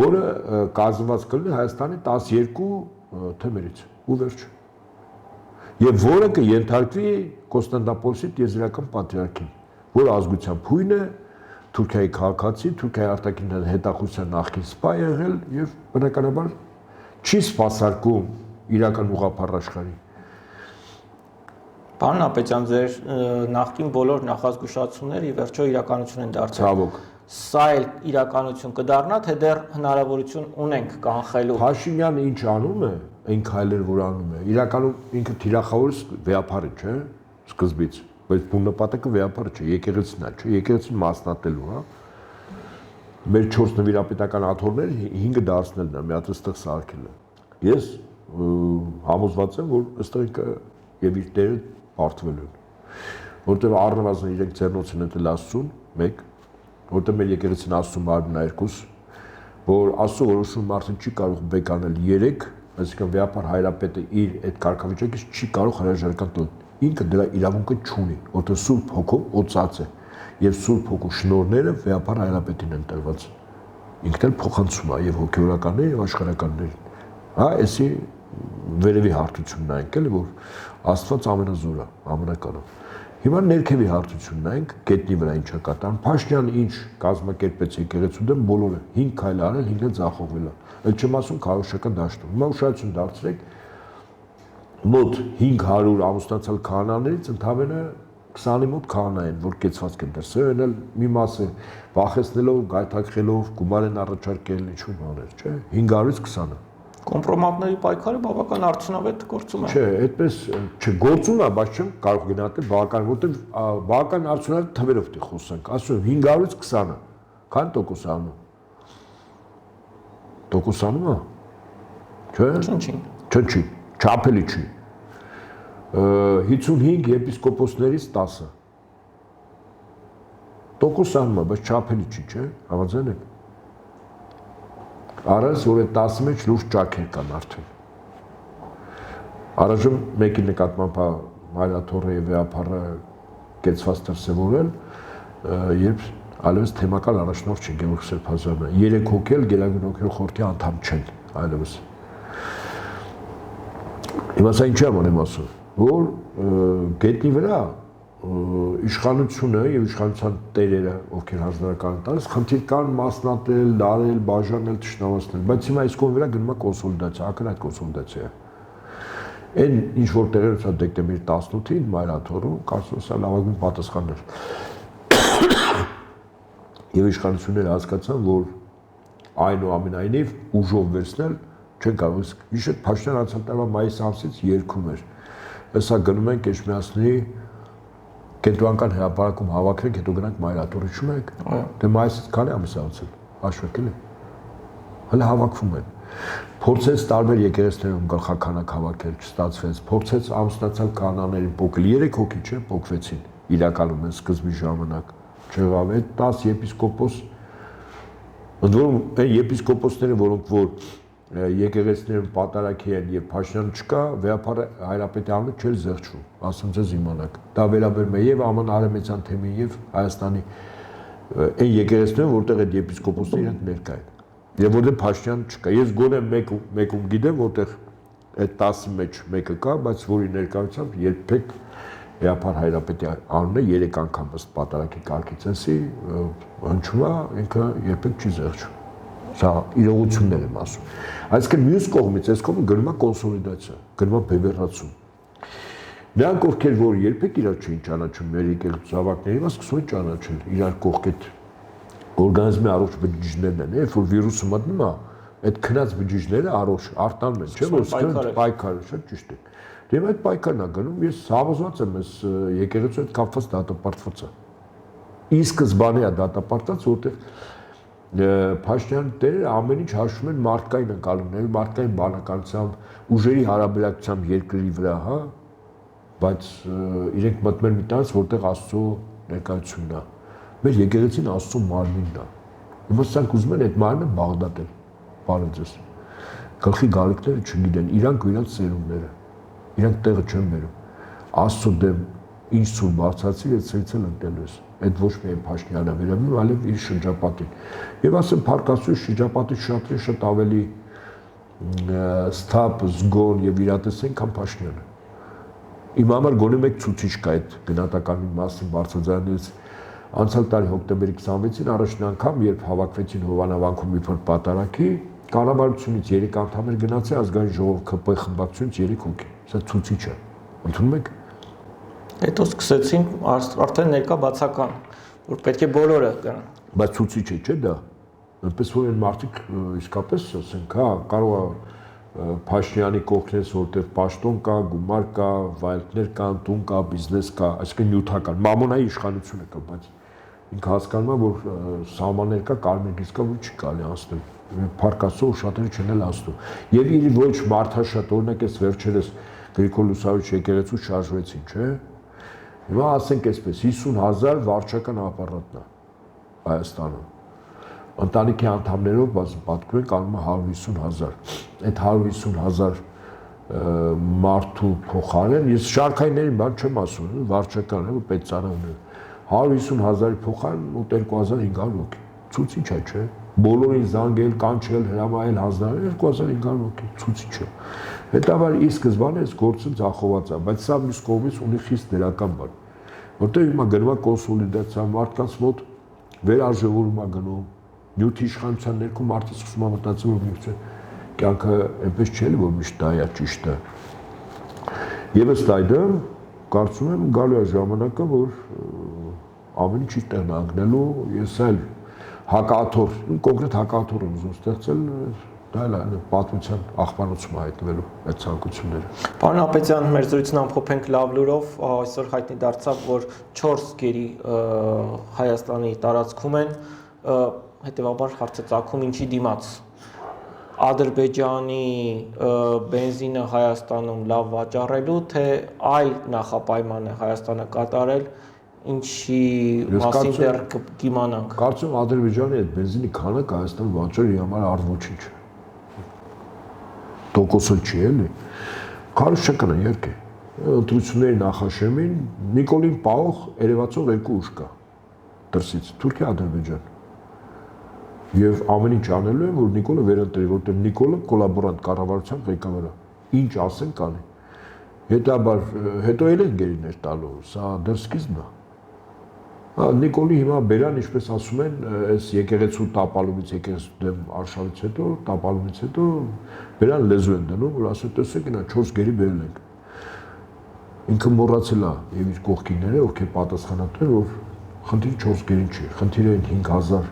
որը կազմված կլինի Հայաստանի 12 թեմերից ու վերջ։ Եվ որը կենթարկվի Կոստանդնուպոլի տիեզերական պատրիարքին, որ ազգությամբ հույն է, Թուրքիայի քաղաքացի, Թուրքիայի արտաքին հետախուզության նախկին սպա եղել եւ բնականաբար չի սպասարկում իրական ուղղափառ աշխարհի։ Պարոն Ապետյան, ձեր նախկին բոլոր նախազգուշացումները ի վերջո իրականություն են դարձել։ Ցավոք։ Սա էլ իրականություն կդառնա, թե դեռ հնարավորություն ունենք կանխելու։ Փաշինյանը ինչ անում է, այն քայլեր որ անում է, իրականում ինքը թիրախավոր վեհապար է, չէ՞, սկզբից, բայց բուն նպատակը վեհապարը չէ, եկեղեցին է, չէ՞, եկեղեցին մասնատելու, հա։ Մեր 4 նվիրապետական աթոռները 5-ը դարձնելն է, մի հատ այստեղ սարքելը։ Ես համոզված եմ, որ այստեղ եւ իր տերը բարթվելու են, որտեղ առնվազն իրենք ձեռնոցն են Աստծուն 1, որտեղ մեր եկեղեցին Աստծուն բարբն է 2, որ Աստծո որոշում մարդը չի կարող բեկ անել 3, այսինքն վեհապար հայրապետը իր այդ կարգավիճակից չի կարող հրաժարական տալ։ Ինքը դրա իրավունքը չունի, որտեղ Սուրբ Հոգով օծած է եւ Սուրբ Հոգու շնորհները վեհապար հայրապետին են տրված։ Ինքն էլ փոխանցում է եւ հոգեորականներին եւ աշխարհականներին։ Հա, էսի վերևի հարթությունն է այնքան, որ Աստված ամենազոր է, ամենակարող։ Հիմա ներքևի հարթությունն է, գետնի վրա ինչա կատարում։ Փաշինյանը ինչ կազմակերպեց եկեղեցու դեմ բոլորը 5 քայլ արել, 5-ը ձախողվել է։ Այդ չեմ ասում քարոշչական դաշտում։ Հիմա ուշադրություն դարձրեք մոտ 500 ամուսնացած քահանաներից ընդհանրապես 20-ի մոտ քահանա են, որ կեցված են դրսել, էլ մի մասը վախեցնելով, գայթակղելով, գումար են առաջարկել, ինչու բաներ, չէ՞։ 500-ից 20-ը։ Կոմպրոմատների պայքարը բավական արդյունավետ գործում է։ Չէ, այդպես չէ, գործում է, բայց չեմ կարող գնահատել բավական, որտեղ բավական արդյունավետ թվերով դի խոսանք։ Ասում 500-ից 20-ը։ Քան տոկոս անում։ Տոկոս անում է։ Չէ։ Չի, չափելի չի։ 55 եպիսկոպոսներից 10-ը։ Տոկոս անում է, բայց չափելի չի, չէ՞, համաձայն եք։ Առանց որ այդ 10-ի մեջ լուրջ ճաքեր կան արդեն։ Առայժմ մեկի նկատմամբ Մայրաթոռը եւ Վեհապարը կեցված դրսևորել, երբ այլևս թեմական առաջնորդ չի Գևորգ Սրբազանը, 3 հոգի էլ Գերագույն հոգիների խորհրդի անդամ չեն այլևս։ Հիմա սա ինչի համար եմ ասում, որ գետնի վրա իշխանությունը եւ իշխանության տերերը, ովքեր հանձնարարական են տալիս, խնդիր կան մասնատել, դարել, բաժանել, թշնամացնել, բայց հիմա այս կողմ վրա գնում է կոնսոլիդացիա, ակնհայտ կոնսոլիդացիա։ Այն ինչ որ տեղեր ունեցա դեկտեմբերի 18-ին Մայրաթոռում, կարծում եմ սա լավագույն պատասխանն էր։ Եվ իշխանությունները հասկացան, որ այնուամենայնիվ ուժով վերցնել չեն կարող։ Իշը Փաշինյան անցյալ տարվա մայիսի ամսից երգում էր։ Հեսա գնում ենք Էջմիածնի կենտրոնական հրապարակում հավաքենք, հետո գնանք Մայրաթորի, չունենք։ Դե մայիսից քանի ամիս անցել, հաշվեք էլի։ Հələ հավաքվում են։ Փորձեց տարբեր եկեղեցիներում գլխաքանակ հավաքել, չստացվեց։ Փորձեց ամուսնացալ կանաներին փոկել, 3 հոգի չէ, փոկվեցին։ Իրականում են սկզբի ժամանակ։ Չեղավ այդ 10 եպիսկոպոս, ընդ որում այն եպիսկոպոսները, որոնք որ եկեղեցիներում պատարագի են եւ Փաշինյանը չկա, վեհապարը Հայրապետյանը չէր զեղչում, ասում ձեզ իմանաք։ Դա վերաբերում է եւ Աման Արեմեցյան թեմին եւ Հայաստանի այն եկեղեցիներում, որտեղ այդ եպիսկոպոսները իրենք ներկա են։ Եվ որտեղ Փաշինյանը չկա։ Ես գոնե մեկում գիտեմ, որտեղ այդ 10-ի մեջ մեկը կա, բայց որի ներկայությամբ երբեք վեհապար Հայրապետյանի անունը 3 անգամ ըստ պատարագի կարգից էսի հնչում է, ինքը երբեք չի զեղչում։ Սա իրողություններ եմ ասում։ Այսինքն մյուս կողմից այս կողմը գնում է կոնսոլիդացիա, գնում է բևեռացում։ Նրանք ովքեր որ երբեք իրար չէին ճանաչում, մեր եկեղեցու զավակները սկսում են ճանաչել իրար կողքետ օրգանիզմի առողջ բջիջներն են, երբ որ վիրուսը մտնում է, այդ քնած բջիջները առողջ արտանում են, չէ՞ որ սկսում պայքարը, շատ ճիշտ է։ Դե այդ պայքարն է գնում, ես համոզված եմ, այս եկեղեցու հետ կապված դատապարտված է։ Ի սկզբանե է դատապարտված, որտեղ Փաշինյանի տերը ամեն ինչ հաշվում են մարդկային ընկալումների, մարդկային բանականությամբ, ուժերի հարաբերակցությամբ երկրի վրա, հա, բայց իրենք մտնում են մի տանց, որտեղ Աստծո ներկայությունն է։ Մեր եկեղեցին Աստծո մարմինն է։ Հիմա սրանք ուզում են այդ մարմինը բաղդատել։ Բարև ձեզ։ Գլխի գալիքները չգիտեն, իրանք ու իրանք ծերունները։ Իրանք տեղը չեն բերում։ Աստծո դեմ ինչ սուր բարձրացի, այդ ցույց են ընկնելուց։ Այդ ոչ միայն Փաշինյանը վերաբերում, այլև իր շրջապատին։ Եվ ասեմ, Փարքասու շրջապատի շատ ավելի սթափ, զգոն եւ իրատես են, քան Փաշինյանը։ Իմ համար գոնե մեկ ցուցիչ կա այդ գնահատականի մասին բարձրաձայնից անցյալ տարի հոկտեմբերի 26-ին առաջին անգամ, երբ հավաքվեցին Հովանավանքում մի փոքր պատարագի, կառավարությունից 3 անդամ էր գնացել, ազգային ժողով ԿՊ խմբակցությունից 3 հոգի։ Սա ցուցիչ է։ Ընդունում եք։ Հետո սկսեցին արդեն ներկա բացական, որ պետք է բոլորը գնան։ Բայց ցուցիչ է, չէ՞ դա։ Այնպես որ այն մարդիկ իսկապես ասենք, հա, կարող է Փաշինյանի կողքնես, որտեղ պաշտոն կա, գումար կա, վայելքներ կան, տուն կա, բիզնես կա, այսինքն նյութական, մամոնայի իշխանությունը կա, բայց ինքը հասկանում է, որ սահմաններ կա, կարմիր գիծ կա, որ չի կարելի անցնել։ Փարքասով շատերը չեն էլ անցնում։ Եվ իր ոչ մարդաշատ, օրինակ էս վերջերս Գրիգոր Լուսավորիչ եկեղեցու շարժվեցին, չէ՞։ Հիմա ասենք այսպես 50,000 վարչական ապարատն է Հայաստանում։ Ընտանիքի անդամներով պատկերում ենք անում է 150,000։ Այդ 150,000 մարդու փոխարեն ես շարքայիններին բան չեմ ասում, վարչական է, պետցանավներ։ 150,000-ի փոխարեն 2500 հոգի։ Ցուցիչ է, չէ՞։ Բոլորին զանգել, կանչել, հրամայել, հանձնարարել 2500 հոգի, ցուցիչ է։ Հետաբար ի սկզբանե այս գործը ձախողված է, բայց սա մյուս կողմից ունի խիստ դրական բան, որտեղ հիմա գնում է կոնսոլիդացիա, մարդկանց մոտ վերարժևորում է գնում, նյութի իշխանության ներքո մարդը սկսում է մտածել, որ նյութը կյանքը այնպես չէ, որ միշտ դա է ճիշտը։ Եվ ըստ այդմ կարծում եմ գալու է ժամանակը, որ ամեն ինչ իր տեղն ընկնելու, ես այլ հակաթոր, կոնկրետ հակաթոր եմ ուզում ստեղծել, դա էլ է պատմության աղբանոցում հայտնվելու այդ ցանկությունները։ Պարոն Ապետյան, մեր զրույցն ամփոփենք լավ լուրով, այսօր հայտնի դարձավ, որ 4 գերի Հայաստանի տարածքում են, հետևաբար հարցը ծագում ինչի դիմաց։ Ադրբեջանի բենզինը Հայաստանում լավ վաճառելու, թե այլ նախապայման է Հայաստանը կատարել, ինչի մասին դեռ կիմանանք։ Կարծում Ադրբեջանի այդ բենզինի քանակը Հայաստան վաճառի համար առ-ոչինչ է։ Տոկոսը չի էլի։ Քարոզչական է երկե։ Ընտրությունների նախաշեմին Նիկոլին պահող երևացող 2 ուժ կա դրսից, Թուրքիա, Ադրբեջան։ Եվ ամեն ինչ անելու են, որ Նիկոլը վերընտրի, որտեղ Նիկոլը կոլաբորանտ կառավարության ղեկավար է։ Ինչ ասեն կանի։ Հետո էլ են գերիներ տալու, սա դեռ սկիզբն է։ Նիկոլի հիմա բերան, ինչպես ասում են, այս եկեղեցու տապալումից, եկեղեցու դեմ արշավից հետո, տապալումից հետո բերան լեզու են դնում, որ ասում տեսեք, նա 4 գերի բերել ենք։ Ինքը մոռացել է եւ իր կողքինները, ովքեր պատասխանատու են, որ խնդիրը 4 գերին չի, խնդիրը 5,000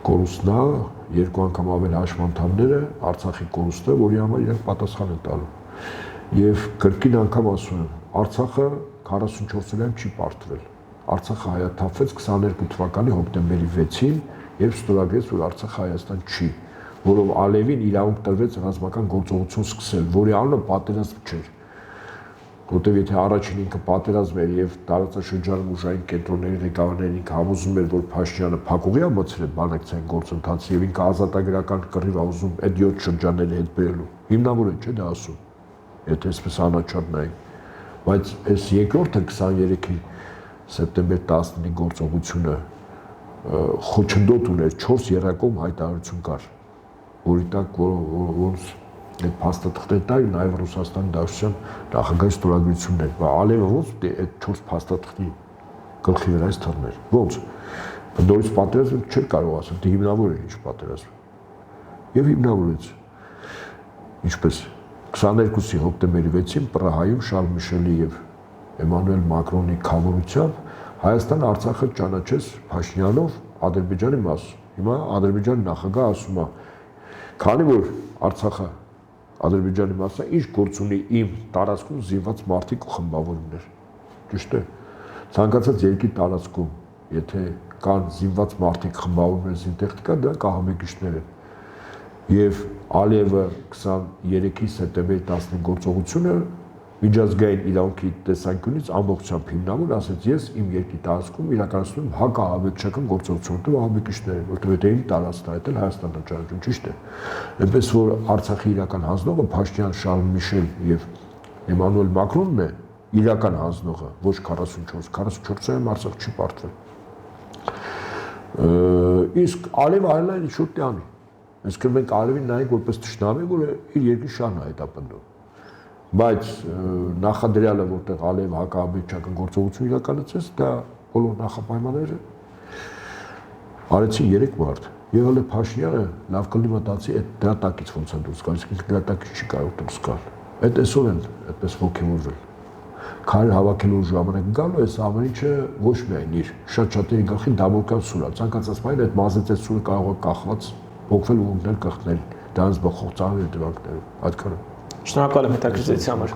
կորուստն է, երկու անգամ ավել հաշմանդամները Արցախի կորուստը, որի համար իրենք պատասխան են տալու։ Եվ կրկին անգամ ասում եմ, Արցախը 44 օրյա չի պարտվել։ Արցախը հայաթափվեց 22 թվականի հոկտեմբերի 6-ին եւ ստորագրեց, որ Արցախը Հայաստան չի, որով Ալիևին իրավունք տրվեց ռազմական գործողություն սկսել, որի անունը պատերազմ չէր։ Որտեւ եթե առաջին ինքը պատերազմ էր եւ տարածաշրջանում ուժային կենտրոնների ղեկավարներին ինքը համոզում էր, որ Փաշինյանը փակուղի է մտցրել բանակցային գործընթացի եւ ինքը ազատագրական կռիվ է ուզում այդ 7 շրջանների հետ բերելու։ Հիմնավոր է, չէ՞ դա ասում։ Եթե այսպես անաչառ նայենք, բայց այս երկրորդը 23-ի սեպտեմբեր 19-ի գործողությունը խոչընդոտ ուներ 4 երակոմ հայտարարություն կար, որի տակ որոնց այդ փաստաթղթերը տա նաև Ռուսաստանի Դաշնության նախագահի ստորագրությունն էր, բայց Ալիևը ոնց այդ 4 փաստաթղթի գլխի վրա թռներ։ Ոնց։ Բնորից պատերազմ չէր կարող ասել, դե հիմնավոր էր ինչ պատերազմ։ Եվ հիմնավորեց։ Ինչպես 22-ի հոկտեմբերի 6-ին Պրահայում Շարլ Միշելի եւ Էմանուել Մակրոնի քավորությամբ Հայաստանը Արցախը ճանաչեց Փաշինյանով Ադրբեջանի մաս։ Հիմա Ադրբեջանի նախագահը ասում է, քանի որ Արցախը Ադրբեջանի մասը ինչ գործ ունի իմ տարածքում զինված մարդիկ ու խմբավորումներ։ Ճիշտ է։ Ցանկացած երկրի տարածքում, եթե կան զինված մարդիկ, խմբավորումներ, զինտեխնիկա, դա կահամեկիչներ են։ Եվ Ալիևը 23-ի սեպտեմբերի 15 գործողությունը միջազգային իրավունքի տեսանկյունից ամբողջությամբ հիմնավոր ասեց, ես իմ երկրի տարածքում իրականացնում եմ հակահավեկչական գործողություն, որտեղ ահաբեկիչներ են, որտեղ եթե իմ տարածքն այդ էլ Հայաստանն է ճանաչում, ճիշտ է։ Այնպես որ Արցախի իրական հանձնողը Փաշինյան, Շարլ Միշել եւ Էմանուել Մակրոնն է իրական հանձնողը, ոչ 44-ը Արցախ չի պարտվել։ Իսկ Ալիևը այլ ինչ որ տանի։ Այսինքն մենք Ալիևին նայենք որպես ճշտամի, որը իր երկրի շահն է հետապնդում։ Բայց նախադրյալը, որտեղ Ալիևը հակահաբեկչական գործողություն իրականացրեց, դա բոլոր նախապայմանները արեցին 3 մարդ։ Եղել է Փաշինյանը, լավ կլինի մտածի, այդ դրա տակից ոնց է դուրս գալիս, ինքը դրա տակից չի կարող դուրս գալ։ Այդ այսօր են այդպես ոգևորվել։ Քարեր հավաքելու ժամանակ գալու այս ամեն ինչը ոչ միայն իր շատ-շատերի գլխին դամորկան սուր է։ Ցանկացած բան այդ մազից այդ սուրը կարող է կախված փոխվել ու ընկնել կղտներին։ Դրանց բխող ծանր հետևանքներով։ Այդքանը։ Շնորհակալ եմ հետաքրքրության համար։